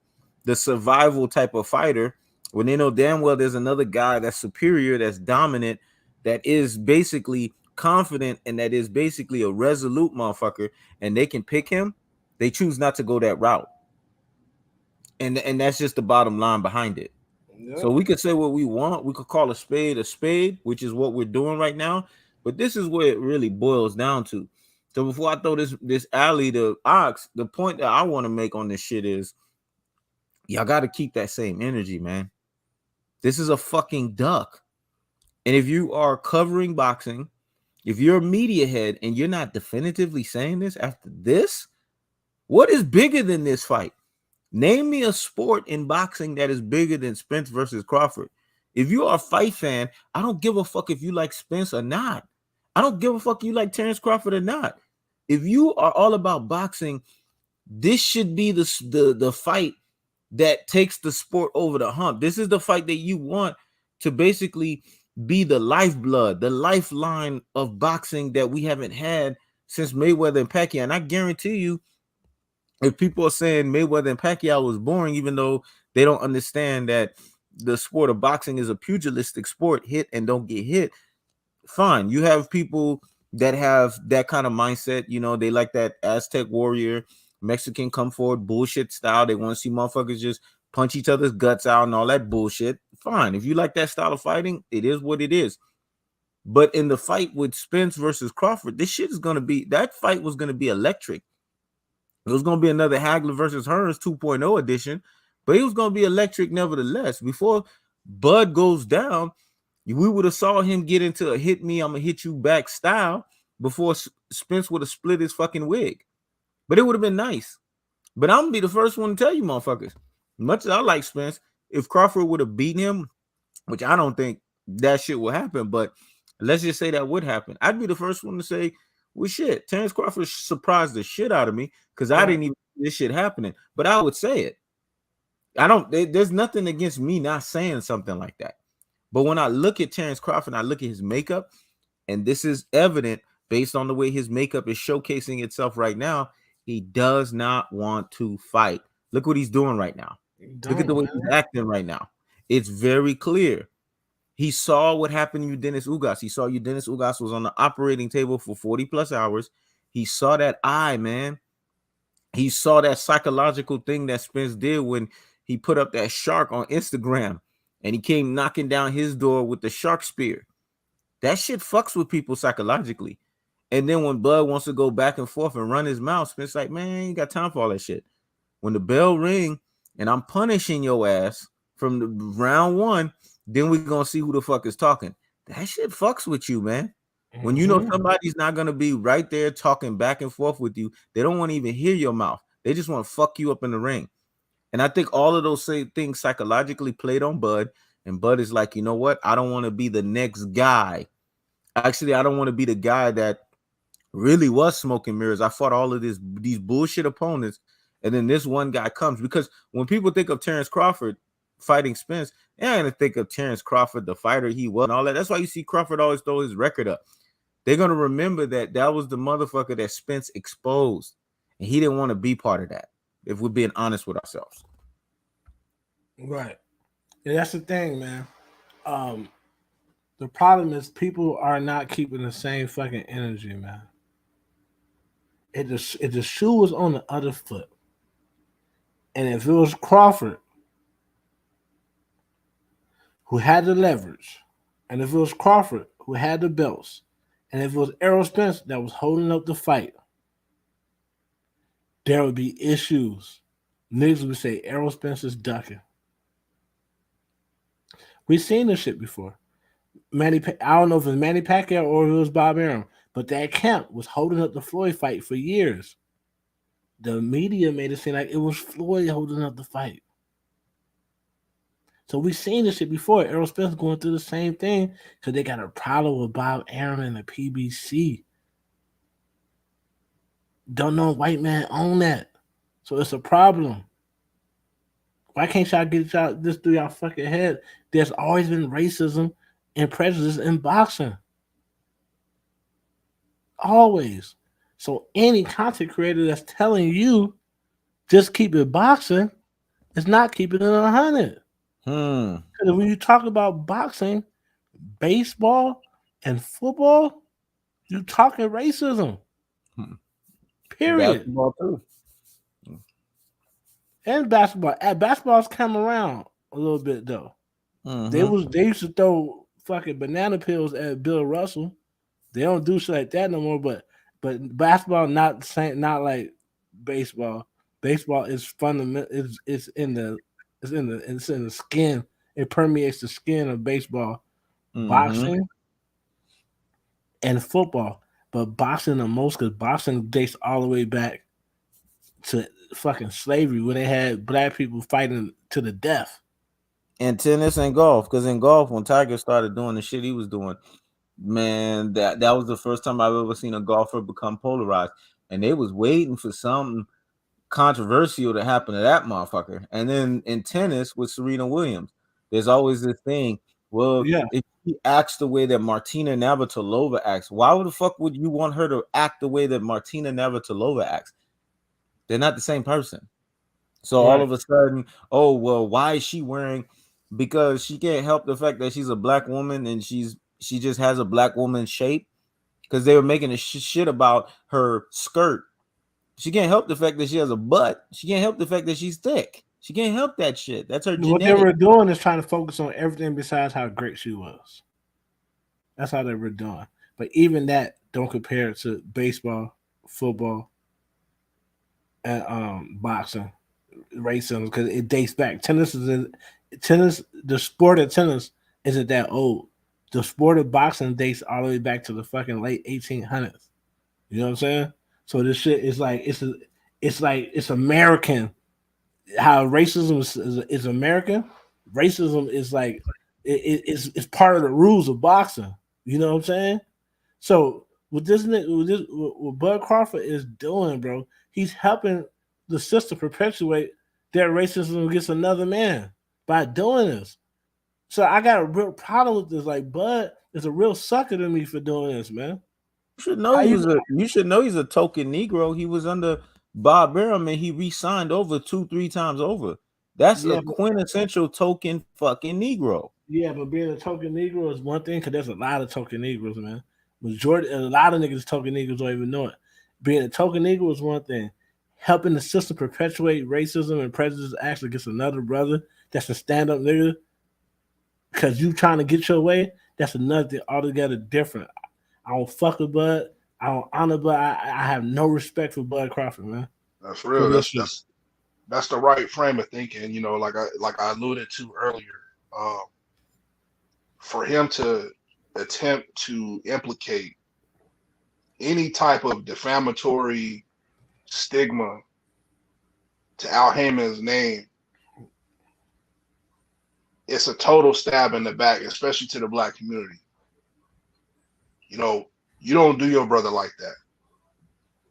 the survival type of fighter, when they know damn well there's another guy that's superior, that's dominant, that is basically confident, and that is basically a resolute motherfucker, and they can pick him, they choose not to go that route. And that's just the bottom line behind it. Yep. So we could say what we want. We could call a spade, which is what we're doing right now. But this is where it really boils down to. So before I throw this alley to Ox, the point that I want to make on this shit is y'all got to keep that same energy, man. This is a fucking duck. And if you are covering boxing, if you're a media head and you're not definitively saying this after this, what is bigger than this fight? Name me a sport in boxing that is bigger than Spence versus Crawford. If you are a fight fan, I don't give a fuck if you like Spence or not. I don't give a fuck if you like Terrence Crawford or not. If you are all about boxing, this should be the fight that takes the sport over the hump. This is the fight that you want to basically be the lifeblood, the lifeline of boxing that we haven't had since Mayweather and Pacquiao. And I guarantee you, if people are saying Mayweather and Pacquiao was boring, even though they don't understand that the sport of boxing is a pugilistic sport, hit and don't get hit, fine. You have people that have that kind of mindset. You know, they like that Aztec warrior, Mexican come forward bullshit style. They want to see motherfuckers just punch each other's guts out and all that bullshit. Fine. If you like that style of fighting, it is what it is. But in the fight with Spence versus Crawford, this shit is going to be, that fight was going to be electric. It was going to be another Hagler versus Hearns 2.0 edition, but it was going to be electric nevertheless. Before Bud goes down, we would have saw him get into a hit me, I'm going to hit you back style before Spence would have split his fucking wig. But it would have been nice. But I'm going to be the first one to tell you motherfuckers, much as I like Spence, if Crawford would have beaten him, which I don't think that shit will happen, but let's just say that would happen, I'd be the first one to say, well, shit, Terrence Crawford surprised the shit out of me because I didn't even see this shit happening. But I would say it. There's nothing against me not saying something like that. But when I look at Terrence Crawford, I look at his makeup, and this is evident based on the way his makeup is showcasing itself right now. He does not want to fight. Look what he's doing right now. Look at the way he's acting right now. It's very clear. He saw what happened to Dennis Ugas. He saw Dennis Ugas was on the operating table for 40 plus hours. He saw that eye, man. He saw that psychological thing that Spence did when he put up that shark on Instagram and he came knocking down his door with the shark spear. That shit fucks with people psychologically. And then when Bud wants to go back and forth and run his mouth, Spence like, man, you ain't got time for all that shit. When the bell ring and I'm punishing your ass from the round one, then we're going to see who the fuck is talking. That shit fucks with you, man. When you know somebody's not gonna be right there talking back and forth with you, they don't want to even hear your mouth. They just want to fuck you up in the ring. And I think all of those same things psychologically played on Bud. And Bud is like, you know what? I don't want to be the next guy. Actually, I don't want to be the guy that really was smoking mirrors. I fought all of these bullshit opponents, and then this one guy comes. Because when people think of Terrence Crawford fighting Spence, they're gonna think of Terrence Crawford, the fighter he was, and all that. That's why you see Crawford always throw his record up. They're gonna remember that was the motherfucker that Spence exposed, and he didn't want to be part of that. If we're being honest with ourselves, right? Yeah, that's the thing, man. The problem is people are not keeping the same fucking energy, man. If the shoe was on the other foot, and if it was Crawford who had the leverage, and if it was Crawford who had the belts, and if it was Errol Spence that was holding up the fight, there would be issues. Niggas would say Errol Spence is ducking. We've seen this shit before. I don't know if it was Manny Pacquiao or if it was Bob Arum, but that camp was holding up the Floyd fight for years. The media made it seem like it was Floyd holding up the fight. So we've seen this shit before. Errol Spence going through the same thing because they got a problem with Bob Arum and the PBC. Don't know white man own that. So it's a problem. Why can't y'all get y'all this through y'all fucking head? There's always been racism and prejudice in boxing. Always. So any content creator that's telling you just keep it boxing is not keeping it 100. Because when you talk about boxing, baseball, and football, you're talking racism. Period. Basketball too. And basketball. Basketball's come around a little bit though. They used to throw fucking banana peels at Bill Russell. They don't do shit like that no more. But basketball not the same. Not like baseball. Baseball is fundamental. It's in the skin. It permeates the skin of baseball. Boxing and football, but boxing the most because boxing dates all the way back to fucking slavery when they had black people fighting to the death. And tennis and golf, because in golf, when Tiger started doing the shit he was doing, man, that was the first time I've ever seen a golfer become polarized. And they was waiting for something controversial to happen to that motherfucker. And then in tennis with Serena Williams, there's always this thing. Well, if she acts the way that Martina Navratilova acts, why the fuck would you want her to act the way that Martina Navratilova acts? They're not the same person. So all of a sudden, oh well, why is she wearing? Because she can't help the fact that she's a black woman and she just has a black woman shape. Because they were making a shit about her skirt. She can't help the fact that she has a butt. She can't help the fact that she's thick. She can't help that shit. That's her genetic. What they were doing is trying to focus on everything besides how great she was. That's how they were doing. But even that don't compare to baseball, football, and boxing, racism, because it dates back. The sport of tennis isn't that old. The sport of boxing dates all the way back to the fucking late 1800s. You know what I'm saying? So this shit is like it's American. How racism is American. Racism is like it's part of the rules of boxing. You know what I'm saying? So what Bud Crawford is doing, bro, he's helping the system perpetuate their racism against another man by doing this. So I got a real problem with this. Like, Bud is a real sucker to me for doing this, man. You should know he's a token Negro. He was under Bob Arum and he re-signed over 2-3 times over. That's a quintessential token fucking Negro. Yeah, but being a token Negro is one thing because there's a lot of token Negroes, man. A lot of niggas token Negroes don't even know it. Being a token Negro is one thing. Helping the system perpetuate racism and prejudice actually against another brother that's a stand-up nigga because you trying to get your way, that's another thing altogether different. I don't fuck with Bud. I don't honor Bud. I have no respect for Bud Crawford, man. That's real. That's the right frame of thinking. You know, like I alluded to earlier. For him to attempt to implicate any type of defamatory stigma to Al Heyman's name, it's a total stab in the back, especially to the black community. You know, you don't do your brother like that.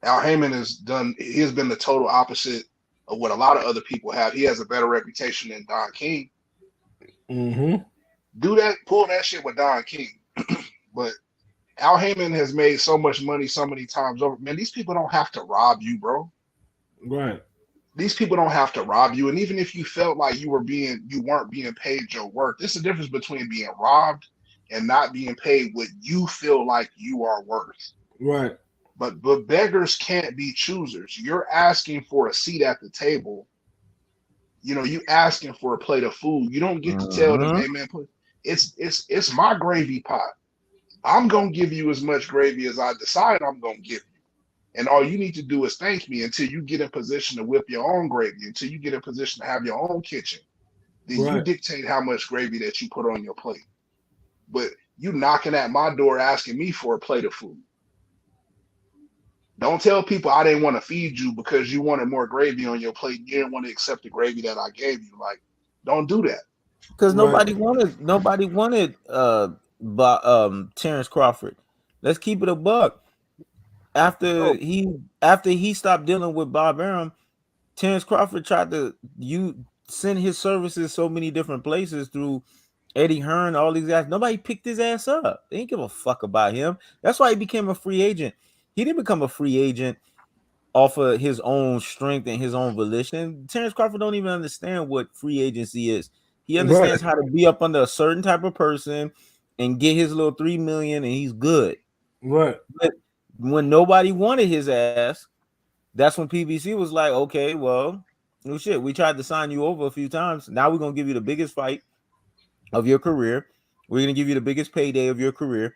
Al Heyman he has been the total opposite of what a lot of other people have. He has a better reputation than Don King. Mm-hmm. Do that, pull that shit with Don King. But Al Heyman has made so much money so many times over. Man, these people don't have to rob you, bro. Right. These people don't have to rob you. And even if you felt like you weren't being paid your worth, there's a difference between being robbed and not being paid what you feel like you are worth. Right. But beggars can't be choosers. You're asking for a seat at the table. You know, you asking for a plate of food. You don't get to tell them, hey man, it's my gravy pot. I'm gonna give you as much gravy as I decide I'm gonna give you. And all you need to do is thank me until you get in position to whip your own gravy, until you get in position to have your own kitchen. Then you dictate how much gravy that you put on your plate. But you knocking at my door asking me for a plate of food. Don't tell people I didn't want to feed you because you wanted more gravy on your plate. You didn't want to accept the gravy that I gave you. Like, don't do that. Because nobody wanted Terrence Crawford. Let's keep it a buck. After he stopped dealing with Bob Arum, Terrence Crawford tried to send his services so many different places through Eddie Hearn, all these guys. Nobody picked his ass up. They didn't give a fuck about him. That's why he became a free agent. He didn't become a free agent off of his own strength and his own volition. Terrence Crawford don't even understand what free agency is. He understands how to be up under a certain type of person and get his little 3 million and he's good. Right. But when nobody wanted his ass, that's when PBC was like, okay, well, no shit. We tried to sign you over a few times. Now we're gonna give you the biggest fight of your career. We're gonna give you the biggest payday of your career.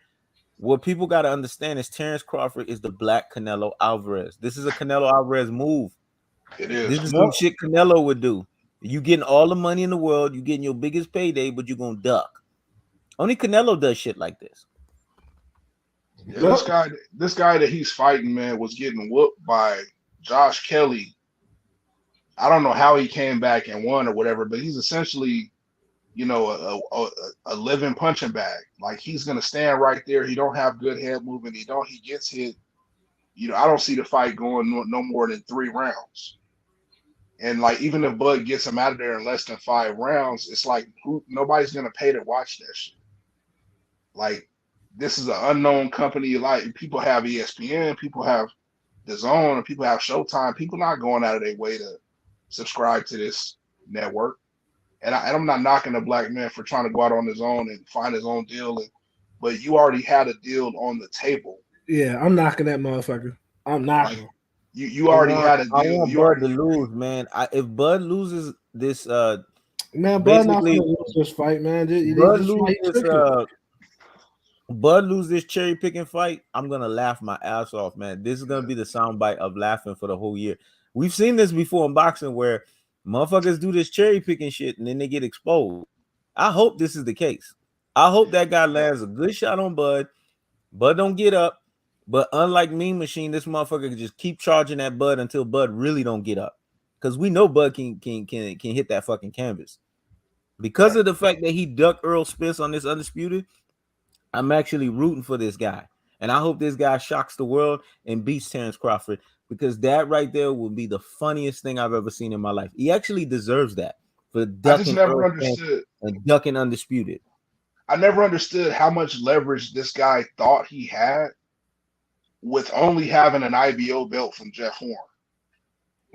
What people got to understand is Terrence Crawford is the black Canelo Alvarez. This is a Canelo Alvarez move. It is. This is some shit Canelo would do. You getting all the money in the world, you getting your biggest payday, but you're gonna duck. Only Canelo does shit like this. Yeah, this guy that he's fighting, man, was getting whooped by Josh Kelly. I don't know how he came back and won or whatever, but he's essentially, you know, a living punching bag. Like he's gonna stand right there. He don't have good head movement. He gets hit. You know, I don't see the fight going no more than 3 rounds. And like even if Bud gets him out of there in less than 5 rounds, it's like nobody's gonna pay to watch that shit. Like this is an unknown company. Like people have ESPN, people have DAZN, and people have Showtime. People not going out of their way to subscribe to this network. And I'm not knocking a black man for trying to go out on his own and find his own deal. But you already had a deal on the table. Yeah, I'm knocking that motherfucker. I'm knocking. Like, you already had a deal. I want Bud to lose, man. If Bud loses this, man, Bud not gonna lose this fight, man. Bud lose this cherry picking fight, I'm gonna laugh my ass off, man. This is gonna be the soundbite of laughing for the whole year. We've seen this before in boxing where motherfuckers do this cherry picking shit and then they get exposed. I hope this is the case. I hope that guy lands a good shot on Bud. Bud don't get up, but unlike Mean Machine, this motherfucker can just keep charging at Bud until Bud really don't get up. Because we know Bud can hit that fucking canvas. Because of the fact that he ducked Earl Spence on this Undisputed, I'm actually rooting for this guy. And I hope this guy shocks the world and beats Terrence Crawford, because that right there will be the funniest thing I've ever seen in my life. He actually deserves that for ducking. I just never understood and ducking Undisputed. I never understood how much leverage this guy thought he had with only having an IBO belt from Jeff Horn.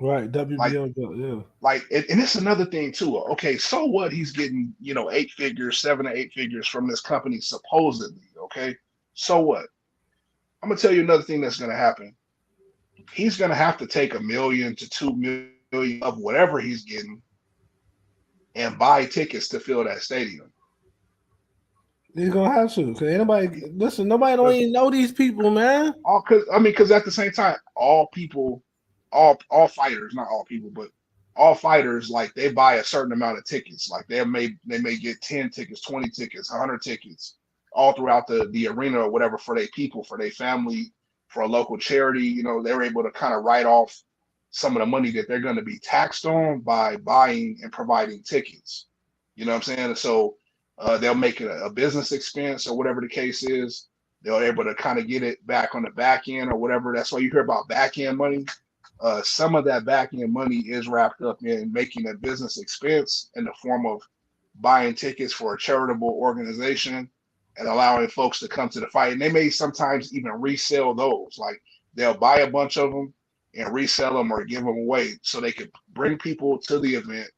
Right, WBO belt, yeah. Like, and it's another thing too. Okay, so what? He's getting 8 figures, 7 to 8 figures from this company supposedly. Okay, so what? I'm gonna tell you another thing that's gonna happen. He's gonna have to take $1 million to $2 million of whatever he's getting and buy tickets to fill that stadium. He's gonna have to, because anybody listen. Nobody don't even know these people, man. Because at the same time, all fighters, not all people, but all fighters, like they buy a certain amount of tickets. Like they may get 10 tickets, 20 tickets, 100 tickets, all throughout the arena or whatever for their people, for their family, for a local charity. You know, they were able to kind of write off some of the money that they're going to be taxed on by buying and providing tickets. You know what I'm saying? And so they'll make it a business expense or whatever the case is. They're able to kind of get it back on the back end or whatever. That's why you hear about back end money. Some of that back end money is wrapped up in making a business expense in the form of buying tickets for a charitable organization and allowing folks to come to the fight. And they may sometimes even resell those. Like they'll buy a bunch of them and resell them or give them away so they could bring people to the event.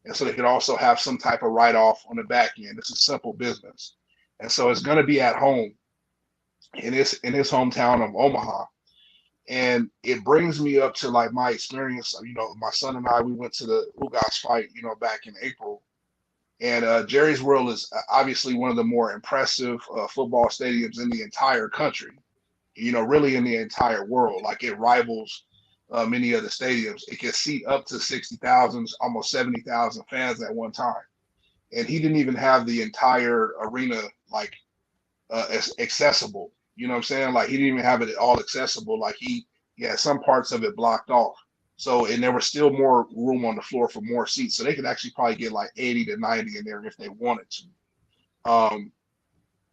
And so they could also have some type of write-off on the back end. It's a simple business. And so it's going to be at home in his hometown of Omaha. And it brings me up to like my experience. You know, my son and I, we went to the Ugas fight, you know, back in April. And Jerry's World is obviously one of the more impressive football stadiums in the entire country, you know, really in the entire world. Like it rivals many other stadiums. It can seat up to 60,000, almost 70,000 fans at one time. And he didn't even have the entire arena like accessible. You know what I'm saying? Like he didn't even have it all accessible. Like he had some parts of it blocked off. So, and there was still more room on the floor for more seats. So they could actually probably get like 80 to 90 in there if they wanted to.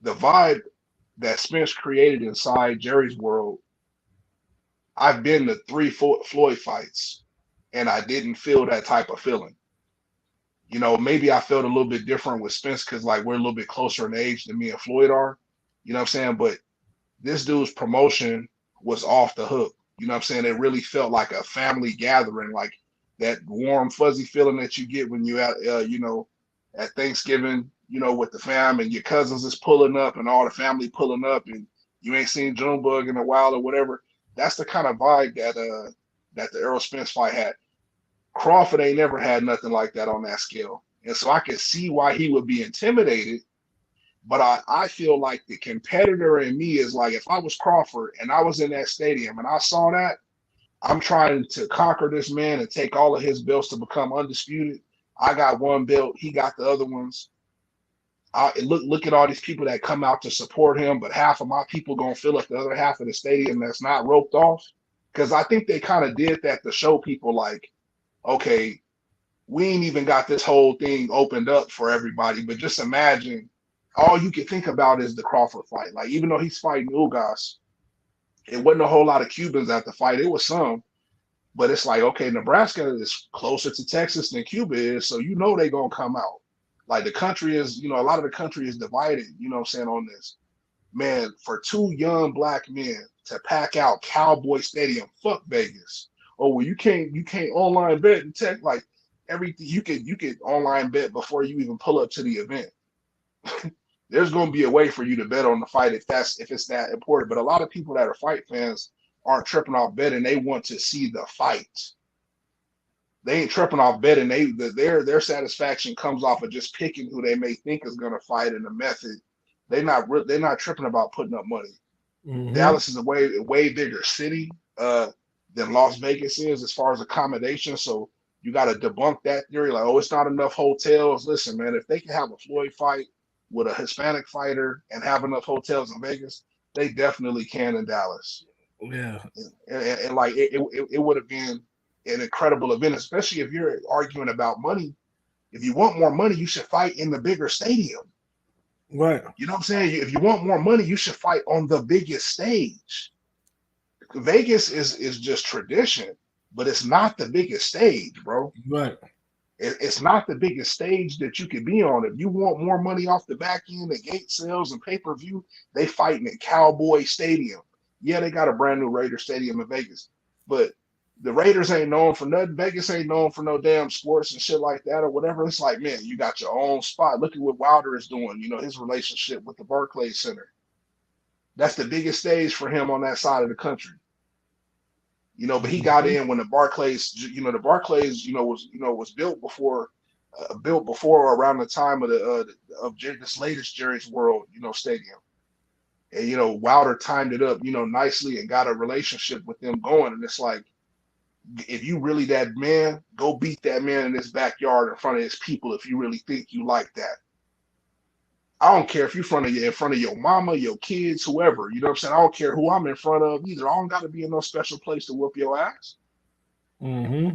The vibe that Spence created inside Jerry's World, I've been to 3 Floyd fights and I didn't feel that type of feeling. You know, maybe I felt a little bit different with Spence because like we're a little bit closer in age than me and Floyd are. You know what I'm saying? But this dude's promotion was off the hook. You know what I'm saying? It really felt like a family gathering, like that warm, fuzzy feeling that you get when you at, you know, at Thanksgiving, you know, with the fam and your cousins is pulling up and all the family pulling up and you ain't seen Junebug in a while or whatever. That's the kind of vibe that the Errol Spence fight had. Crawford ain't never had nothing like that on that scale. And so I could see why he would be intimidated. But I feel like the competitor in me is like, if I was Crawford and I was in that stadium and I saw that, I'm trying to conquer this man and take all of his belts to become undisputed. I got one belt. He got the other ones. Look at all these people that come out to support him, but half of my people going to fill up the other half of the stadium that's not roped off. Because I think they kind of did that to show people like, okay, we ain't even got this whole thing opened up for everybody, but just imagine all you can think about is the Crawford fight. Like, even though he's fighting Ugas, it wasn't a whole lot of Cubans at the fight. It was some, but it's like, okay, Nebraska is closer to Texas than Cuba is, so you know they're going to come out. Like, the country is, you know, a lot of the country is divided, you know what I'm saying, on this. Man, for 2 young black men to pack out Cowboy Stadium, fuck Vegas. Oh, well, you can't online bet and tech, like, everything. You could online bet before you even pull up to the event. There's going to be a way for you to bet on the fight if it's that important. But a lot of people that are fight fans aren't tripping off betting. They want to see the fight. They ain't tripping off betting. Their satisfaction comes off of just picking who they may think is going to fight in the method. They're not tripping about putting up money. Mm-hmm. Dallas is a way bigger city than Las Vegas is as far as accommodation. So you got to debunk that theory. Like, oh, it's not enough hotels. Listen, man, if they can have a Floyd fight with a Hispanic fighter and have enough hotels in Vegas, they definitely can in Dallas. Yeah. And like it would have been an incredible event, especially if you're arguing about money. If you want more money, you should fight in the bigger stadium. Right. You know what I'm saying? If you want more money, you should fight on the biggest stage. Vegas is just tradition, but it's not the biggest stage, bro. Right. It's not the biggest stage that you could be on. If you want more money off the back end, the gate sales and pay-per-view, they fighting at Cowboy Stadium. Yeah, they got a brand new Raider Stadium in Vegas, but the Raiders ain't known for nothing. Vegas ain't known for no damn sports and shit like that or whatever. It's like, man, you got your own spot. Look at what Wilder is doing, you know, his relationship with the Barclays Center. That's the biggest stage for him on that side of the country. You know, but he got in when the Barclays, was built before or around the time of this latest Jerry's World, you know, stadium. And, you know, Wilder timed it up, you know, nicely and got a relationship with them going. And it's like, if you really that man, go beat that man in his backyard in front of his people if you really think you like that. I don't care if you're in front of your mama, your kids, whoever. You know what I'm saying? I don't care who I'm in front of either. I don't got to be in no special place to whoop your ass. Mm-hmm.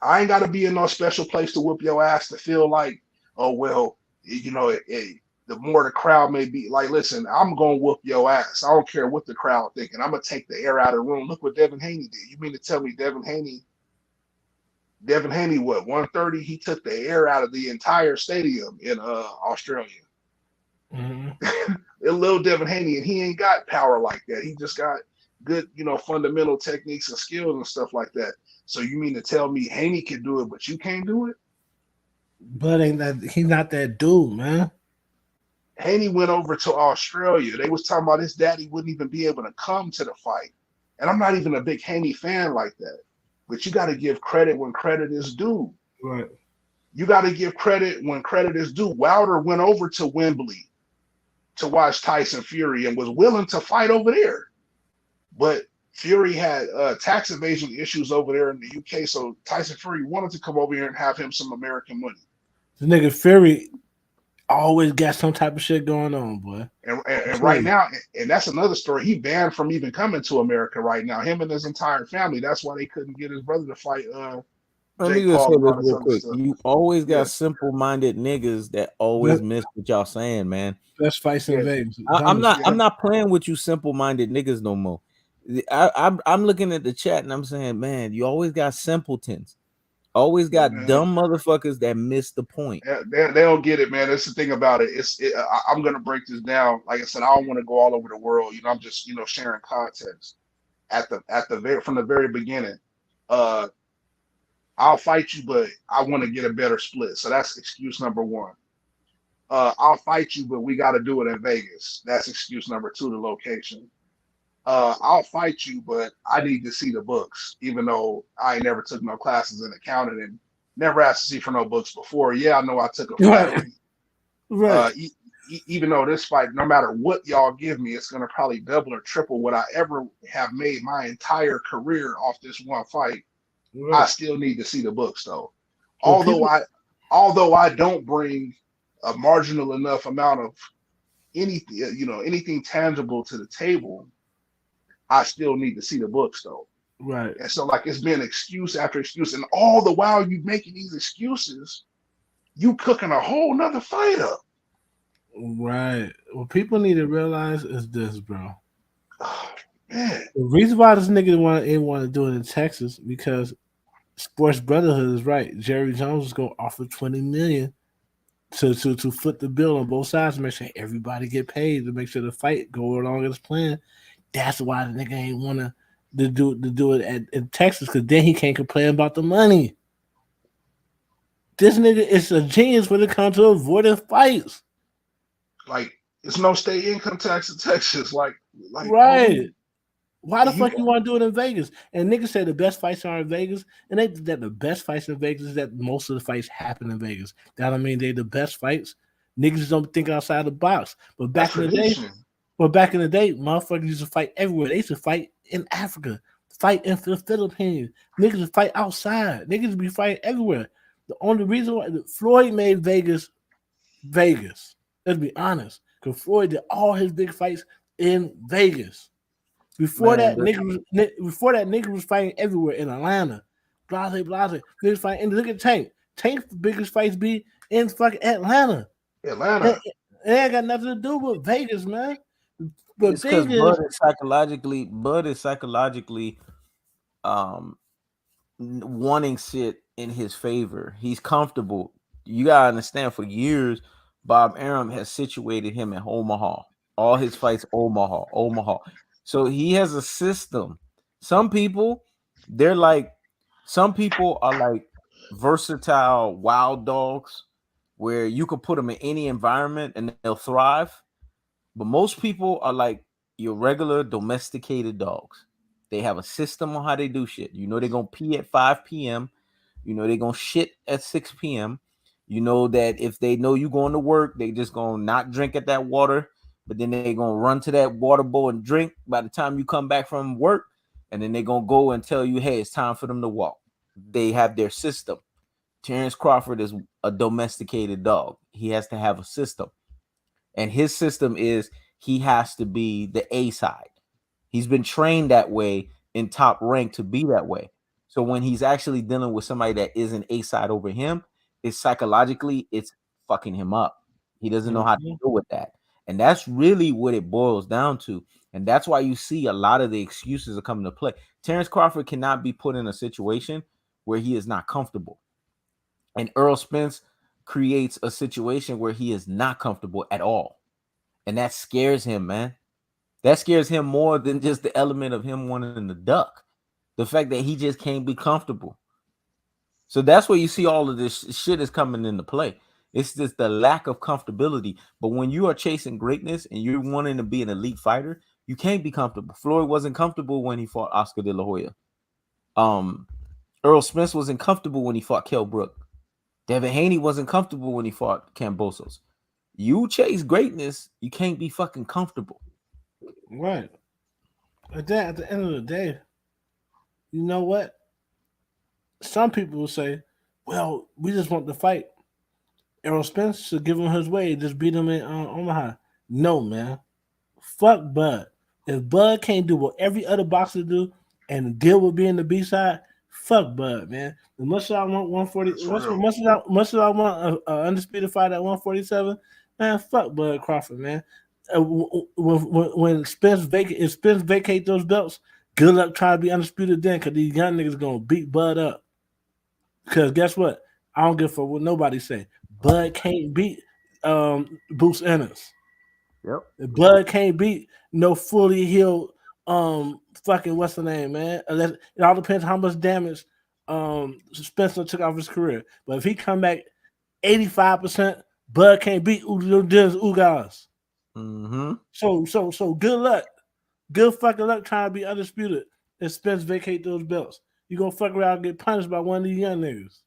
I ain't got to be in no special place to whoop your ass to feel like, oh well, you know, the more the crowd may be like, listen, I'm gonna whoop your ass. I don't care what the crowd thinking. I'm gonna take the air out of the room. Look what Devin Haney did. You mean to tell me Devin Haney, what 130? He took the air out of the entire stadium in Australia. Mm-hmm. Little Devin Haney, and he ain't got power like that. He just got good, you know, fundamental techniques and skills and stuff like that. So you mean to tell me Haney can do it, but you can't do it? But ain't that he's not that dude, man. Haney went over to Australia. They was talking about his daddy wouldn't even be able to come to the fight. And I'm not even a big Haney fan like that. But you got to give credit when credit is due. Right. You got to give credit when credit is due. Wilder went over to Wembley to watch Tyson Fury and was willing to fight over there. But Fury had tax evasion issues over there in the UK, so Tyson Fury wanted to come over here and have him some American money. The nigga Fury always got some type of shit going on, boy. And right now, and that's another story. He banned from even coming to America right now. Him and his entire family. That's why they couldn't get his brother to fight. Let me Jake just Paul say and all this this real other quick. stuff. You always got Yeah. simple-minded niggas that always miss what y'all saying, man. Best fights in Yeah. Vegas. I'm not. Yeah. I'm not playing with you, simple-minded niggas no more. I'm looking at the chat and I'm saying, man, you always got simpletons. Always got Man. dumb motherfuckers that miss the point. They don't get it, man. That's the thing about it. I'm gonna break this down. Like I said, I don't want to go all over the world. You know, I'm just sharing context from the very beginning. I'll fight you, but I want to get a better split. So that's excuse number one. I'll fight you, but we got to do it in Vegas. That's excuse number two, the location. I'll fight you, but I need to see the books, even though I never took no classes in accounting and never asked to see for no books before. Yeah, I know I took a fight. Right. Even though this fight, no matter what y'all give me, it's going to probably double or triple what I ever have made my entire career off this one fight. Right. I still need to see the books though. Well, Although I don't bring a marginal enough amount of anything tangible to the table, I still need to see the books though. Right. And so like it's been excuse after excuse, and all the while you making these excuses, you cooking a whole nother fight up. Right. What people need to realize is this, bro. Oh, man. The reason why this nigga ain't want to do it in Texas because Sports Brotherhood is right. Jerry Jones is gonna offer $20 million to foot the bill on both sides to make sure everybody get paid to make sure the fight go along as planned. That's why the nigga ain't want to do it in Texas because then he can't complain about the money. This nigga is a genius when it comes to avoiding fights. Like it's no state income tax in Texas. Like right. Why the fuck you want to do it in Vegas? And niggas say the best fights are in Vegas, and that the best fights in Vegas is that most of the fights happen in Vegas. That don't mean they the best fights. Niggas don't think outside the box. But back in the day, motherfuckers used to fight everywhere. They used to fight in Africa, fight in the Philippines. Niggas would fight outside. Niggas be fighting everywhere. The only reason why Floyd made Vegas. Let's be honest, because Floyd did all his big fights in Vegas. Before that, nigga was fighting everywhere in Atlanta. Blase. Niggas fighting. And look at Tank. Tank's biggest fights be in fucking Atlanta. It ain't got nothing to do with Vegas, man. But it's because Bud is psychologically wanting shit in his favor. He's comfortable. You gotta understand, for years, Bob Arum has situated him in Omaha. All his fights, Omaha. So he has a system. Some people are like versatile wild dogs where you can put them in any environment and they'll thrive. But most people are like your regular domesticated dogs. They have a system on how they do shit. You know they're going to pee at 5 p.m. You know they're going to shit at 6 p.m. You know that if they know you going to work, they just going to not drink at that water, but then they're going to run to that water bowl and drink by the time you come back from work, and then they're going to go and tell you, hey, it's time for them to walk. They have their system. Terrence Crawford is a domesticated dog. He has to have a system. And his system is he has to be the A side. He's been trained that way in Top Rank to be that way. So when he's actually dealing with somebody that isn't A side over him, it's psychologically it's fucking him up. He doesn't know how to deal with that. And that's really what it boils down to. And that's why you see a lot of the excuses are coming to play. Terrence Crawford cannot be put in a situation where he is not comfortable. And Earl Spence creates a situation where he is not comfortable at all. And that scares him, man. That scares him more than just the element of him wanting to duck. The fact that he just can't be comfortable. So that's where you see all of this shit is coming into play. It's just the lack of comfortability. But when you are chasing greatness and you're wanting to be an elite fighter, you can't be comfortable. Floyd wasn't comfortable when he fought Oscar De La Hoya. Earl Spence wasn't comfortable when he fought Kell Brook. Devin Haney wasn't comfortable when he fought Kambosos. You chase greatness, you can't be fucking comfortable. Right. But then at the end of the day, you know what? Some people will say, well, we just want to fight. Errol Spence should give him his way, just beat him in Omaha. No, man. Fuck Bud. If Bud can't do what every other boxer do and deal with being the B side, fuck Bud, man. As much as I want 140, much as I want a undisputed fight at 147, man, fuck Bud Crawford, man. When Spence vacate those belts, good luck trying to be undisputed then, because these young niggas gonna beat Bud up. Because guess what? I don't give a fuck what nobody say. Bud can't beat Bruce Ennis. Yep. Bud can't beat no fully healed fucking what's the name, man? It all depends how much damage Spencer took off his career. But if he come back 85%, Bud can't beat Ugas. Mm-hmm. So good luck. Good fucking luck trying to be undisputed and Spence vacate those belts. You gonna fuck around and get punished by one of these young niggas.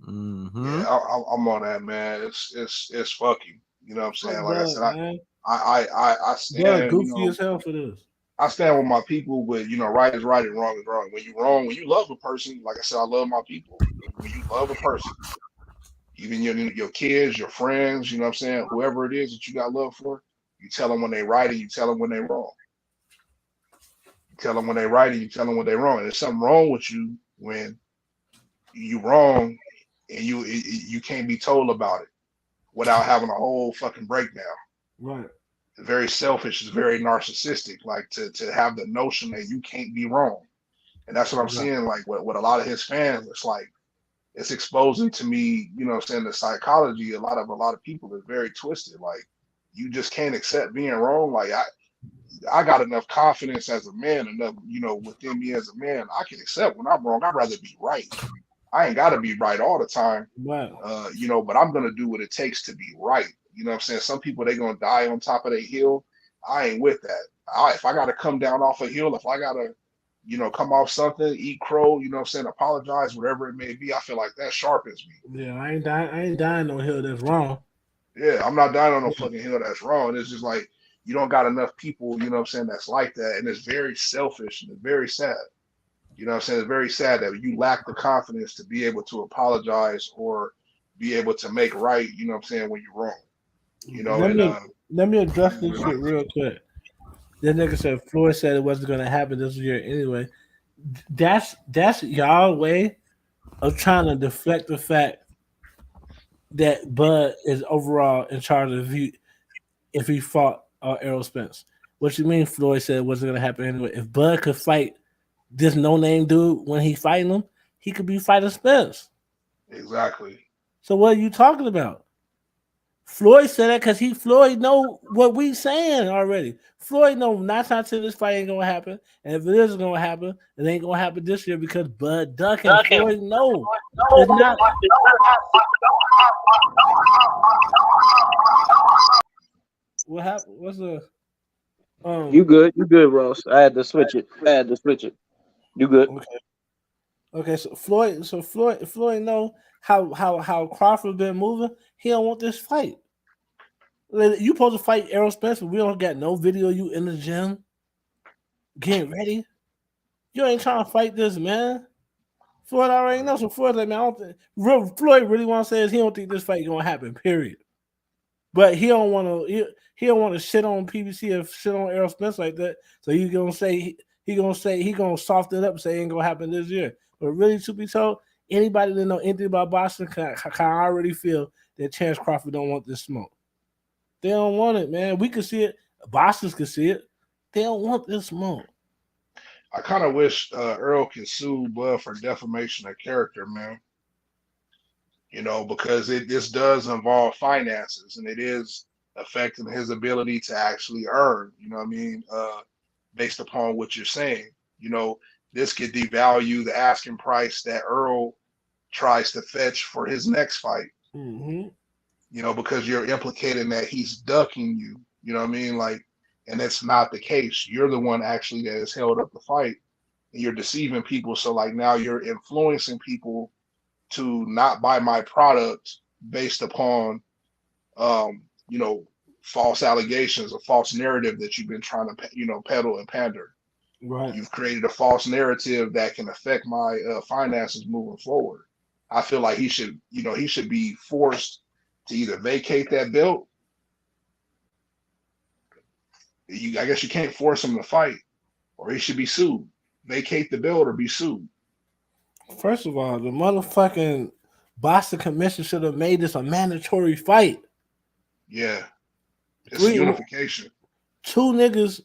Mm-hmm. Yeah, I'm on that, man. It's fucking. You know what I'm saying? Like I said, man. I stand. Goofy as hell for this. I stand with my people, but right is right and wrong is wrong. When you wrong, when you love a person, like I said, I love my people. When you love a person, even your kids, your friends, you know what I'm saying, whoever it is that you got love for, you tell them when they right and you tell them when they wrong. You tell them when they right and you tell them when they wrong. And there's something wrong with you when you wrong and you can't be told about it without having a whole fucking breakdown. Right. It's very selfish. It's very narcissistic. Like to have the notion that you can't be wrong, and that's what I'm seeing. Like with a lot of his fans, it's like it's exposing to me. You know, what I'm saying the psychology. A lot of people is very twisted. Like you just can't accept being wrong. Like I got enough confidence as a man, enough within me as a man. I can accept when I'm wrong. I'd rather be right. I ain't got to be right all the time. Right. But I'm gonna do what it takes to be right. You know what I'm saying? Some people, they going to die on top of their hill. I ain't with that. If I got to come down off a hill, if I got to, come off something, eat crow, you know what I'm saying, apologize, whatever it may be, I feel like that sharpens me. Yeah, I ain't dying on a hill that's wrong. Yeah, I'm not dying on no fucking hill that's wrong. It's just like, you don't got enough people, you know what I'm saying, that's like that. And it's very selfish and it's very sad. You know what I'm saying? It's very sad that you lack the confidence to be able to apologize or be able to make right, you know what I'm saying, when you're wrong. Let me address this shit real quick. That nigga said Floyd said it wasn't gonna happen this year anyway. That's y'all way of trying to deflect the fact that Bud is overall in charge of if he fought Errol Spence. What you mean Floyd said it wasn't gonna happen anyway? If Bud could fight this no-name dude when he fighting him, he could be fighting Spence. Exactly. So what are you talking about? Floyd said that because Floyd know what we saying already. Floyd know 9 times 10 this fight ain't gonna happen, and if it is gonna happen, it ain't gonna happen this year because Bud ducking. Floyd know it's not. What happened? What's the? You good, Ross. I had to switch it. You good? Okay. So Floyd know how Crawford been moving. He don't want this fight. You supposed to fight Errol Spence, but we don't got no video of you in the gym getting ready. You ain't trying to fight this man. Floyd already knows. So Floyd like, man, I don't think Floyd really want to say is he don't think this fight gonna happen. Period. But he don't want to. he don't want to shit on PBC or shit on Errol Spence like that. So he gonna say he gonna soften it up and say it ain't gonna happen this year. But really, to be told, anybody that know anything about boxing can already feel that Terrence Crawford don't want this smoke. They don't want it, man. We can see it. Boxers can see it. They don't want this smoke. I kind of wish Earl can sue Bud for defamation of character, man. You know, because this does involve finances and it is affecting his ability to actually earn, you know what I mean, based upon what you're saying. You know, this could devalue the asking price that Earl tries to fetch for his next fight. Mm-hmm. You know, because you're implicating that he's ducking you, you know what I mean? Like, and that's not the case. You're the one actually that has held up the fight and you're deceiving people. So like now you're influencing people to not buy my product based upon, you know, false allegations, a false narrative that you've been trying to, you know, peddle and pander. Right. You've created a false narrative that can affect my finances moving forward. I feel like he should, you know, he should be forced to either vacate that belt. I guess you can't force him to fight, or he should be sued. Vacate the belt or be sued. First of all, the motherfucking Boston Commission should have made this a mandatory fight. Yeah. It's a unification. Two niggas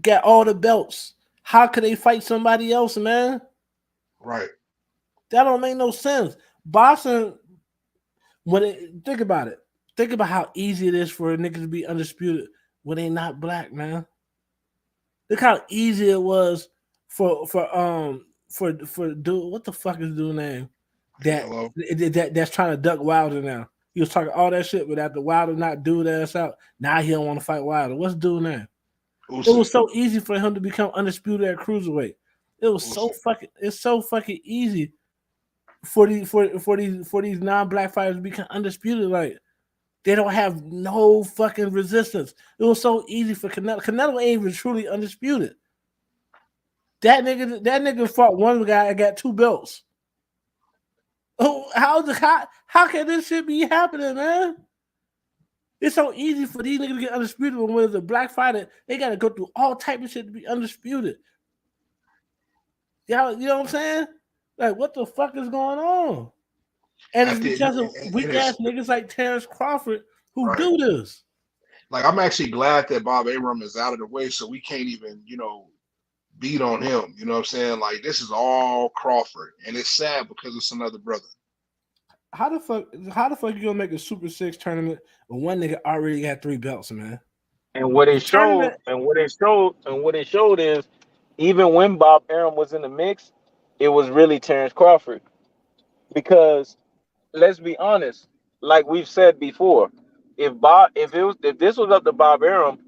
got all the belts. How could they fight somebody else, man? Right. That don't make no sense. Boston, think about it. Think about how easy it is for a nigga to be undisputed when they not black, man. Look how easy it was for dude. What the fuck is dude name? That's trying to duck Wilder now. He was talking all that shit, but after Wilder not do that ass out, now he don't want to fight Wilder. What's dude name? It was so easy for him to become undisputed at cruiserweight. It was so fucking easy for these non-black fighters to become undisputed. Like they don't have no fucking resistance. It was so easy for Canelo. Canelo ain't even truly undisputed. That nigga fought one guy and got two belts. Oh, how can this shit be happening, man? It's so easy for these niggas to get undisputed when it's a black fighter. They gotta go through all type of shit to be undisputed. Y'all, you know what I'm saying? Like, what the fuck is going on? And it's because of weak ass niggas like Terrence Crawford who do this. Like, I'm actually glad that Bob Arum is out of the way, so we can't even, you know, beat on him. You know what I'm saying? Like, this is all Crawford, and it's sad because it's another brother. How the fuck you gonna make a Super 6 tournament when one nigga already got 3 belts, man? And what it showed is even when Bob Arum was in the mix, it was really Terrence Crawford. Because let's be honest, like we've said before, if this was up to Bob Arum,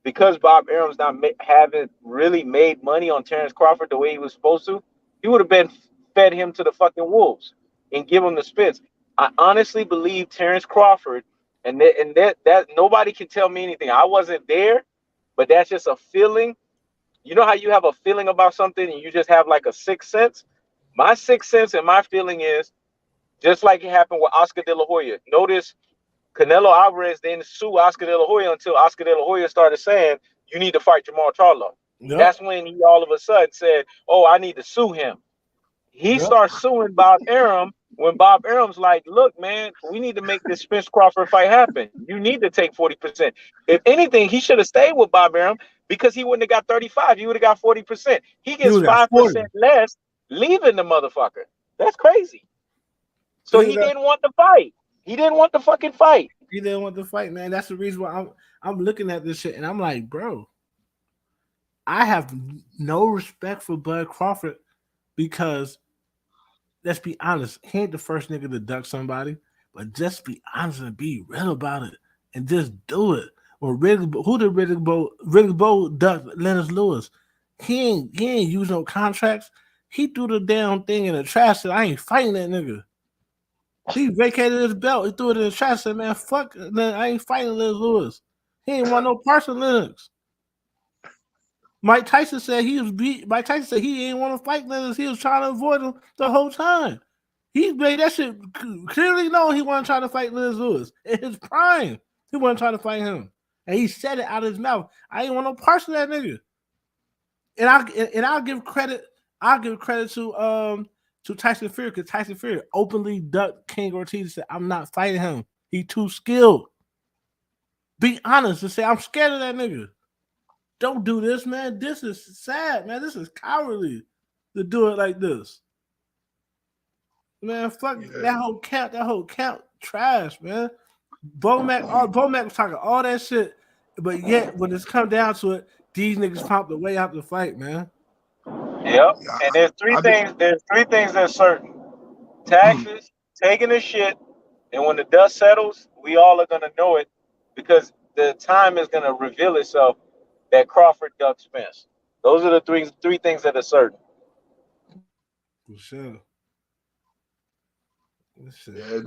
because Bob Arum's haven't really made money on Terrence Crawford the way he was supposed to, he would have been fed him to the fucking wolves and give him the spits. I honestly believe Terrence Crawford, and that nobody can tell me anything. I wasn't there, but that's just a feeling. You know how you have a feeling about something and you just have like a sixth sense? My sixth sense and my feeling is just like it happened with Oscar De La Hoya. Notice Canelo Alvarez didn't sue Oscar De La Hoya until Oscar De La Hoya started saying, you need to fight Jamal Charlo. Yep. That's when he all of a sudden said, oh, I need to sue him. He starts suing Bob Arum when Bob Arum's like, look, man, we need to make this Spence Crawford fight happen. You need to take 40%. If anything, he should have stayed with Bob Arum because he wouldn't have got 35. He would have got 40%. He gets 5% less leaving the motherfucker. That's crazy. So he didn't want to fight. He didn't want the fucking fight. He didn't want to fight, man. That's the reason why I'm looking at this shit and I'm like, bro, I have no respect for Bud Crawford because let's be honest, he ain't the first nigga to duck somebody, but just be honest and be real about it and just do it. Or who did Riddick Bowe duck Lennox Lewis? He ain't use no contracts. He threw the damn thing in the trash and I ain't fighting that nigga. He vacated his belt. He threw it in the trash. Said, "Man, fuck, man, I ain't fighting Lennox Lewis. He ain't want no parts of Lennox." Mike Tyson said Mike Tyson said he ain't want to fight Lennox. He was trying to avoid him the whole time. He made that shit clearly known he wasn't trying to fight Lennox Lewis in his prime. He wasn't trying to fight him. and he said it out of his mouth. I ain't want no parts of that nigga. And I'll give credit. I'll give credit to Tyson Fury, because Tyson Fury openly ducked King Ortiz and said, "I'm not fighting him. He too skilled." Be honest and say, "I'm scared of that nigga." Don't do this, man. This is sad, man. This is cowardly to do it like this. Man, fuck that whole camp. That whole camp trash, man. Bomac was talking all that shit, but yet when it's come down to it, these niggas found the way out the fight, man. Yep. And there's three things. There's three things that's certain: taxes, taking the shit, and when the dust settles, we all are gonna know it, because the time is gonna reveal itself that Crawford ducked Spence. Those are the three things that are certain. For sure. Yeah,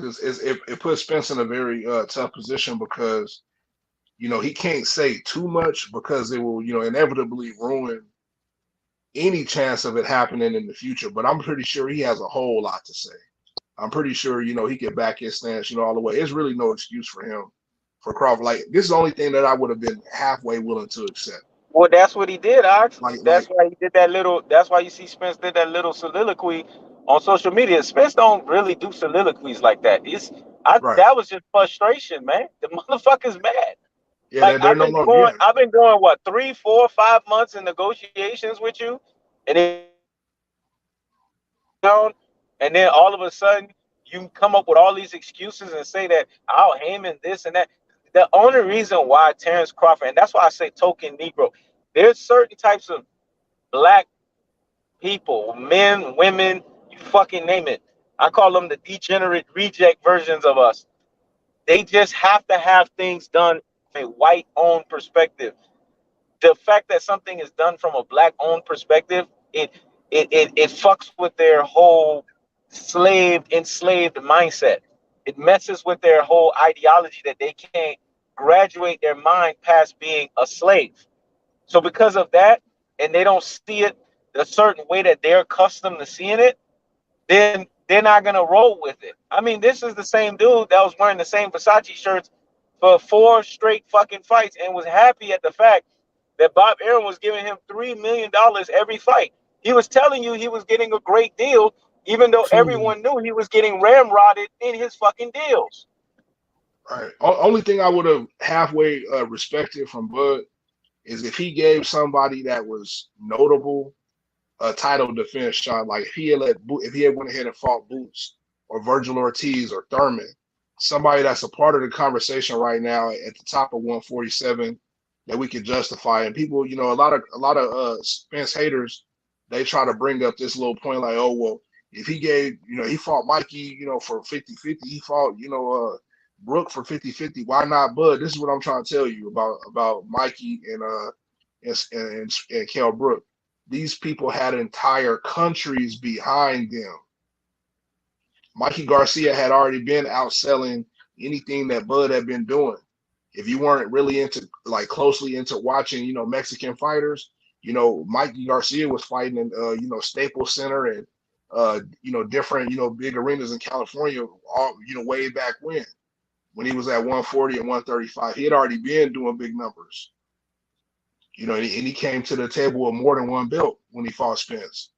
it puts Spence in a very tough position, because he can't say too much, because it will inevitably ruin any chance of it happening in the future. But I'm pretty sure he has a whole lot to say. I'm pretty sure he can back his stance all the way. There's really no excuse for him, for Crawford. Like, this is the only thing that I would have been halfway willing to accept. Well, that's what he did, Ox. That's why he did that little. That's why you see Spence did that little soliloquy on social media. Spence don't really do soliloquies like that. That was just frustration, man. The motherfucker's mad. Yeah, like they're no longer. I've been going what 3, 4, 5 months in negotiations with you, and then all of a sudden you come up with all these excuses and say that I'll Heyman this and that. The only reason why Terrence Crawford, and that's why I say token Negro, there's certain types of black people, men, women, you fucking name it. I call them the degenerate reject versions of us. They just have to have things done from a white-owned perspective. The fact that something is done from a black-owned perspective, it fucks with their whole enslaved mindset. It messes with their whole ideology that they can't graduate their mind past being a slave. So because of that, and they don't see it a certain way that they're accustomed to seeing it, then they're not gonna roll with it. I mean, this is the same dude that was wearing the same Versace shirts for 4 straight fucking fights and was happy at the fact that Bob Arum was giving him $3 million every fight. He was telling you he was getting a great deal, even though everyone knew he was getting ramrodded in his fucking deals. Right. Only thing I would have halfway respected from Bud is if he gave somebody that was notable a title defense shot. Like if he had went ahead and fought Boots or Virgil Ortiz or Thurman, somebody that's a part of the conversation right now at the top of 147 that we could justify. And people, a lot of Spence haters, they try to bring up this little point like, oh well, if he gave, he fought Mikey, for 50-50, he fought, Brooke for 50-50. Why not Bud? This is what I'm trying to tell you about Mikey and Kell Brook. These people had entire countries behind them. Mikey Garcia had already been outselling anything that Bud had been doing. If you weren't really closely into watching, Mexican fighters, Mikey Garcia was fighting in, Staples Center and, different, big arenas in California, all, way back when he was at 140 and 135. He had already been doing big numbers. And he came to the table with more than one belt when he fought Spence.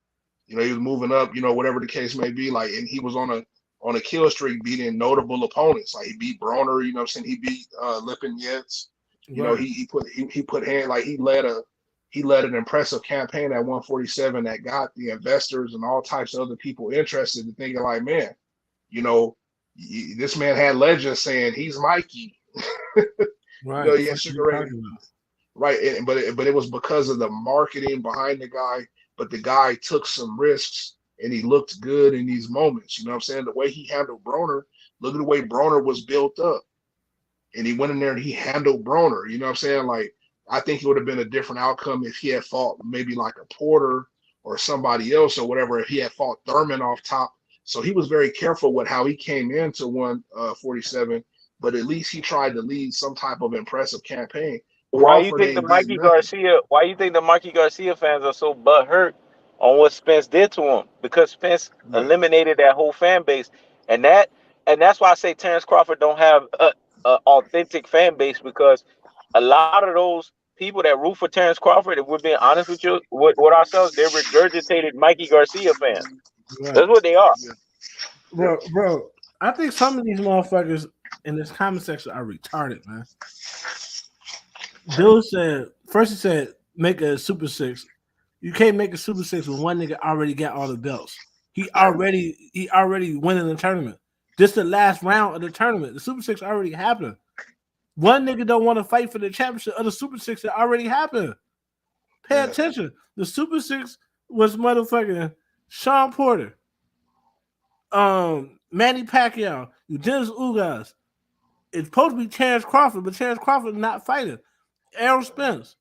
He was moving up, whatever the case may be. And he was on a kill streak, beating notable opponents. Like he beat Broner, he beat Lipin Yates. Right. He put hand, he led an impressive campaign at 147 that got the investors and all types of other people interested in thinking like, man, this man had legends saying he's Mikey. Right. He had Sugar Ray. Right, but it was because of the marketing behind the guy. But the guy took some risks, and he looked good in these moments. You know what I'm saying? The way he handled Broner, look at the way Broner was built up. And he went in there and he handled Broner. You know what I'm saying? I think it would have been a different outcome if he had fought maybe like a Porter or somebody else or whatever, if he had fought Thurman off top. So he was very careful with how he came into 147, but at least he tried to lead some type of impressive campaign. Why you think the Mikey Garcia fans are so butthurt on what Spence did to him? Because Spence eliminated that whole fan base, and that's why I say Terrence Crawford don't have a authentic fan base, because a lot of those people that root for Terrence Crawford, if we're being honest with you, with ourselves, they're regurgitated Mikey Garcia fans. Right. That's what they are. Yeah. Bro, I think some of these motherfuckers in this comment section are retarded, man. Dude said first he said make a Super Six. You can't make a Super Six when one nigga already got all the belts. He already winning the tournament. This the last round of the tournament. The Super Six already happened. One nigga don't want to fight for the championship of the Super Six that already happened. Pay attention. The Super Six was motherfucking Sean Porter, Manny Pacquiao, Dennis Ugas. It's supposed to be Terrence Crawford, but Terrence Crawford not fighting. Errol Spence.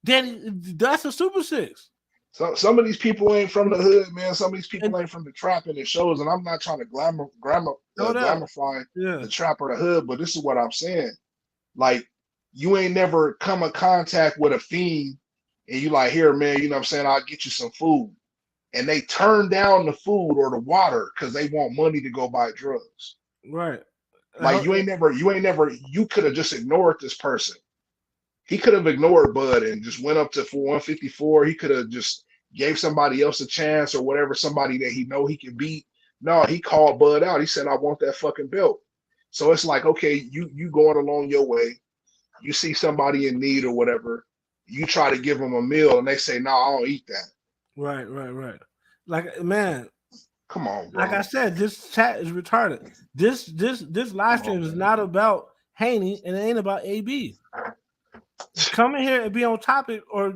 That's a Super Six. So some of these people ain't from the hood, man. Some of these people ain't from the trap, and it shows. And I'm not trying to glamify the trap or the hood, but this is what I'm saying. Like, you ain't never come in contact with a fiend, and you like, here, man, you know what I'm saying? I'll get you some food. And they turn down the food or the water because they want money to go buy drugs. Right. Like, you could have just ignored this person. He could have ignored Bud and just went up to 154. He could have just gave somebody else a chance or whatever, somebody that he know he can beat. No, he called Bud out. He said, I want that fucking belt. So it's like, okay, you going along your way. You see somebody in need or whatever. You try to give them a meal and they say, no, I don't eat that. Right. Like, man. Come on, bro. Like I said, this chat is retarded. This live stream is not about Haney and it ain't about AB. Come in here and be on topic or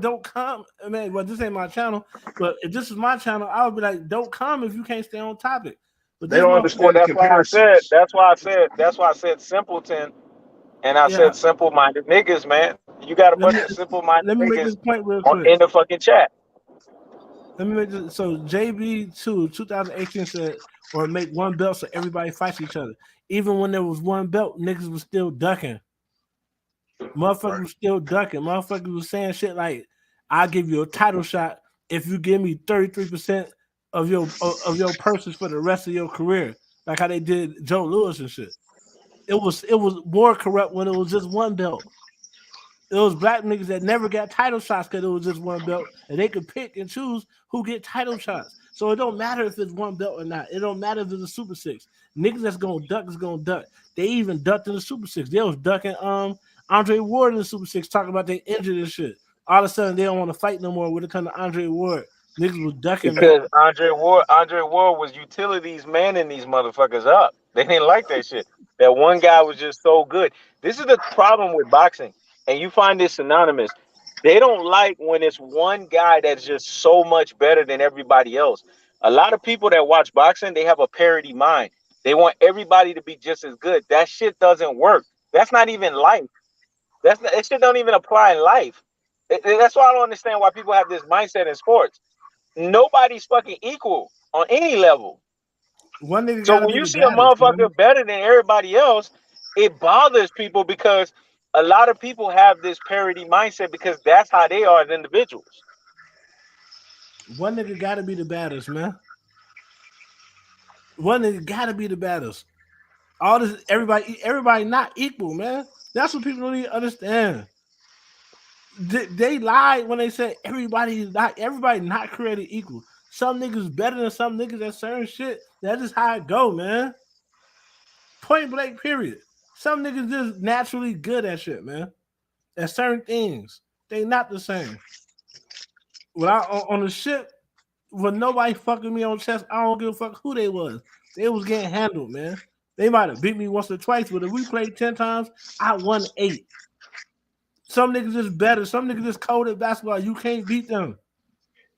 don't come. I mean, well, this ain't my channel, but if this is my channel, I would be like, don't come if you can't stay on topic. But they don't understand the comparisons. That's why I said simpleton, and I said simple-minded niggas, man. You got a bunch of simple-minded niggas make this point real quick. in the fucking chat. Let me make this. So JB2 2018 said, or make one belt so everybody fights each other. Even when there was one belt, niggas was still ducking. Motherfuckers was still ducking. Motherfuckers was saying shit like, I'll give you a title shot if you give me 33% of your purses for the rest of your career. Like how they did Joe Louis and shit. It was more corrupt when it was just one belt. It was black niggas that never got title shots because it was just one belt, and they could pick and choose who get title shots. So it don't matter if it's one belt or not. It don't matter if it's a Super Six. Niggas that's gonna duck is gonna duck. They even ducked in the Super Six. They was ducking Andre Ward in the Super Six, talking about they injured and shit. All of a sudden they don't want to fight no more when it comes to Andre Ward. Niggas was ducking because Andre Ward was utilities manning these motherfuckers up. They didn't like that shit. That one guy was just so good. This is the problem with boxing. And you find this synonymous. They don't like when it's one guy that's just so much better than everybody else. A lot of people that watch boxing, they have a parity mind. They want everybody to be just as good. That shit doesn't work. That's not even life. That shit don't even apply in life. That's why I don't understand why people have this mindset in sports. Nobody's fucking equal on any level. So when you see a motherfucker better than everybody else, it bothers people because a lot of people have this parity mindset because that's how they are as individuals. One nigga gotta be the baddest, man. One nigga gotta be the baddest. All this, everybody not equal, man. That's what people don't even understand. They lied when they said everybody not created equal. Some niggas better than some niggas at certain shit. That's just how it go, man. Point blank, period. Some niggas just naturally good at shit, man. At certain things. They not the same. When I on the ship, when nobody fucking me on chest, I don't give a fuck who they was. They was getting handled, man. They might have beat me once or twice, but if we played 10 times, I won 8. Some niggas is better. Some niggas is cold at basketball. You can't beat them.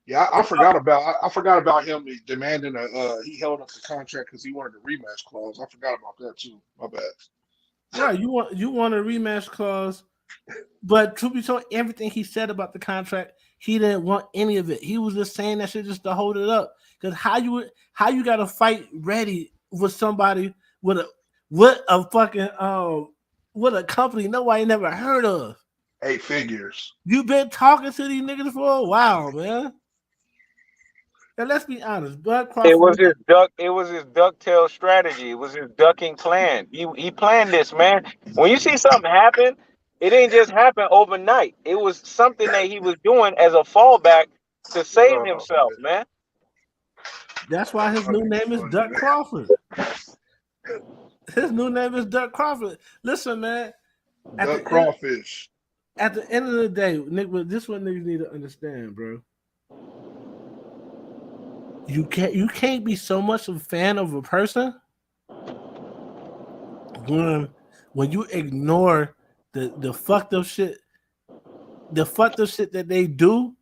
Yeah, I forgot about him demanding he held up the contract because he wanted a rematch clause. I forgot about that too. My bad. Right, you want a rematch clause, but to be told, everything he said about the contract, he didn't want any of it. He was just saying that shit just to hold it up. Because how you got to fight ready with somebody with a company nobody never heard of. 8 figures. You've been talking to these niggas for a while, man. And let's be honest, Bud Crawford. It was his ducktail strategy. It was his ducking plan. He planned this, man. When you see something happen, It didn't just happen overnight. It was something that he was doing as a fallback to save Oh, himself, man. That's why his new name is funny, Duck man. Crawford. His new name is Duck Crawford. Listen, man. Duck crawfish. At the end of the day, Nick, this is what niggas need to understand, bro. You can't be so much of a fan of a person when you ignore the fucked up shit, that they do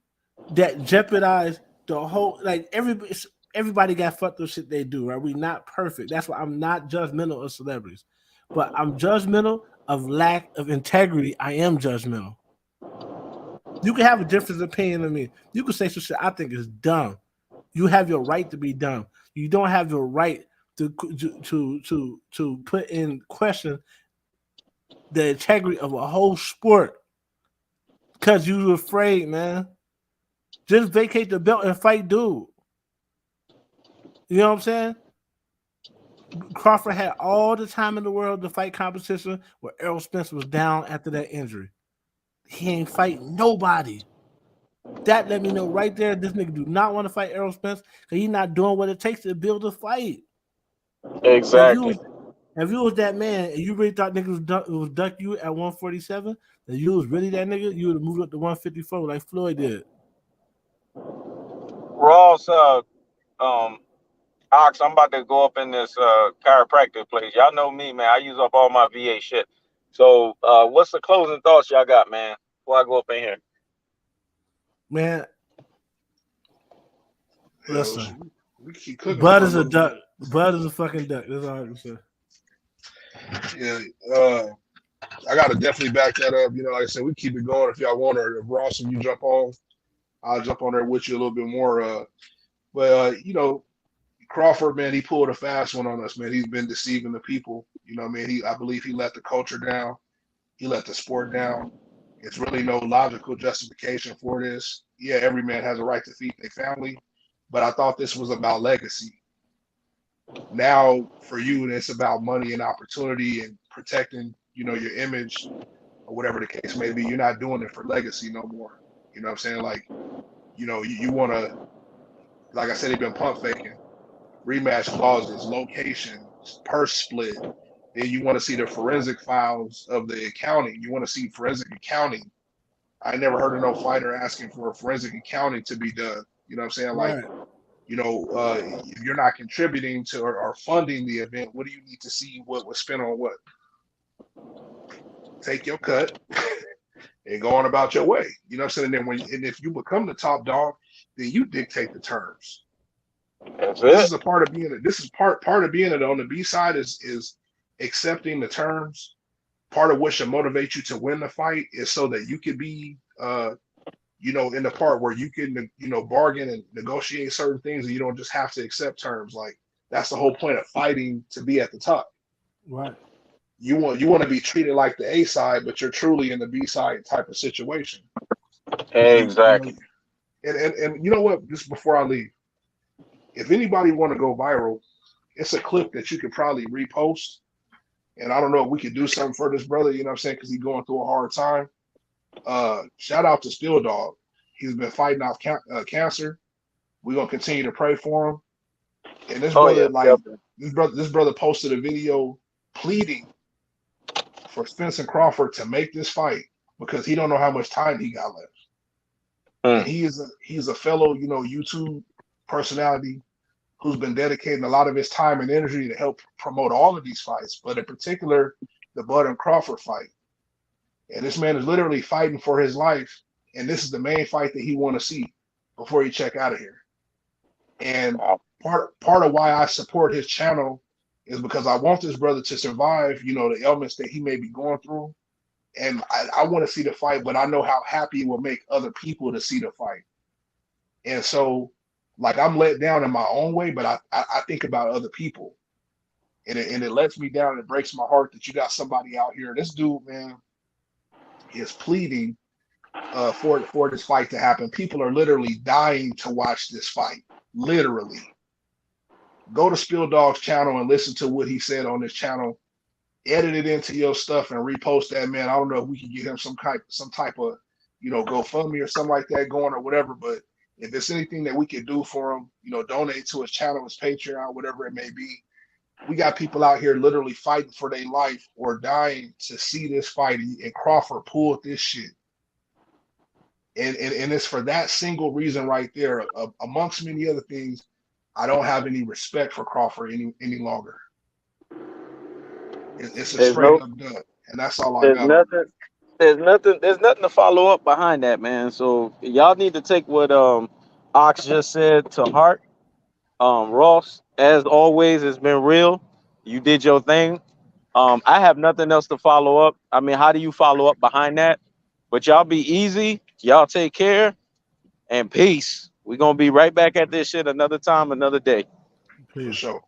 that jeopardize the whole, like, everybody got fucked up shit they do, right? We not perfect. That's why I'm not judgmental of celebrities, but I'm judgmental of lack of integrity. I am judgmental. You can have a different opinion than me. You can say some shit I think is dumb. You have your right to be dumb. You don't have your right to put in question the integrity of a whole sport because you're afraid, man. Just vacate the belt and fight, dude. You know what I'm saying? Crawford had all the time in the world to fight competition where Errol Spence was down after that injury. He ain't fighting nobody. That let me know right there this nigga do not want to fight Errol Spence because he's not doing what it takes to build a fight. Exactly. If you was that man and you really thought niggas was duck you at 147, and you was really that nigga, you would have moved up to 154 like Floyd did. Ross, Ox, I'm about to go up in this chiropractic place. Y'all know me, man. I use up all my VA shit. So, what's the closing thoughts y'all got, man? Before I go up in here, Man, Hell, listen. we keep cooking. Bud is a duck. Bud is a fucking duck. That's all I can say. Yeah, I gotta definitely back that up. You know, like I said, we keep it going if y'all want, or if Ross and you jump on, I'll jump on there with you a little bit more. But you know, Crawford, man, he pulled a fast one on us, man. He's been deceiving the people. You know, man, I believe he let the culture down. He let the sport down. It's really no logical justification for this. Yeah, every man has a right to feed their family, but I thought this was about legacy. Now for you, it's about money and opportunity and protecting, you know, your image or whatever the case may be. You're not doing it for legacy no more. You know what I'm saying? Like, you know, you want to, like I said, he's been pump faking, rematch clauses, location, purse split. Then you want to see the forensic files of the accounting. You want to see forensic accounting. I never heard of no fighter asking for forensic accounting to be done. You know what I'm saying? Like, Right. you know, if you're not contributing to or funding the event, what do you need to see what was spent on what? Take your cut and go on about your way. You know what I'm saying? And then and if you become the top dog, then you dictate the terms. that's This it. is a part of being it. This is part of being it on the B side is accepting the terms. Part of what should motivate you to win the fight is so that you could be you know, in the part where you can, you know, bargain and negotiate certain things and you don't just have to accept terms. Like that's the whole point of fighting, to be at the top. Right. You want to be treated like the A side, but you're truly in the B side type of situation. You know, Exactly. and you know what? Just before I leave, if anybody want to go viral, it's a clip that you could probably repost. And I don't know if we could do something for this brother, you know what I'm saying? Because he's going through a hard time. Shout out to Steel Dog. He's been fighting off cancer. We're gonna continue to pray for him. And this Oh yeah, brother, like definitely. this brother posted a video pleading for Spence and Crawford to make this fight because he don't know how much time he got left. And Mm. he's a fellow, you know, YouTube personality who's been dedicating a lot of his time and energy to help promote all of these fights, but in particular the Bud and Crawford fight. And this man is literally fighting for his life, and this is the main fight that he want to see before he check out of here. And Wow. part of why I support his channel is because I want this brother to survive, you know, the ailments that he may be going through. And I want to see the fight, but I know how happy it will make other people to see the fight. And so, like, I'm let down in my own way, but I think about other people. And it lets me down. It breaks my heart that you got somebody out here. This dude, man, is pleading for this fight to happen. People are literally dying to watch this fight. Literally. Go to Spill Dog's channel and listen to what he said on his channel. edit it into your stuff and repost that, man. I don't know if we can get him some type of, GoFundMe or something like that going or whatever. But if it's anything that we could do for him, donate to his channel, his Patreon, whatever it may be. We got people out here literally fighting for their life or dying to see this fight, and Crawford pulled this shit. And it's for that single reason right there, amongst many other things. I don't have any respect for Crawford any longer. It's a straight up done, and that's all I got. There's nothing to follow up behind that, man. So y'all need to take what Ox just said to heart. Ross, as always, it's been real. You did your thing. I have nothing else to follow up. I mean, how do you follow up behind that? But y'all be easy. Y'all take care and peace. We're gonna be right back at this shit another time, another day. For sure.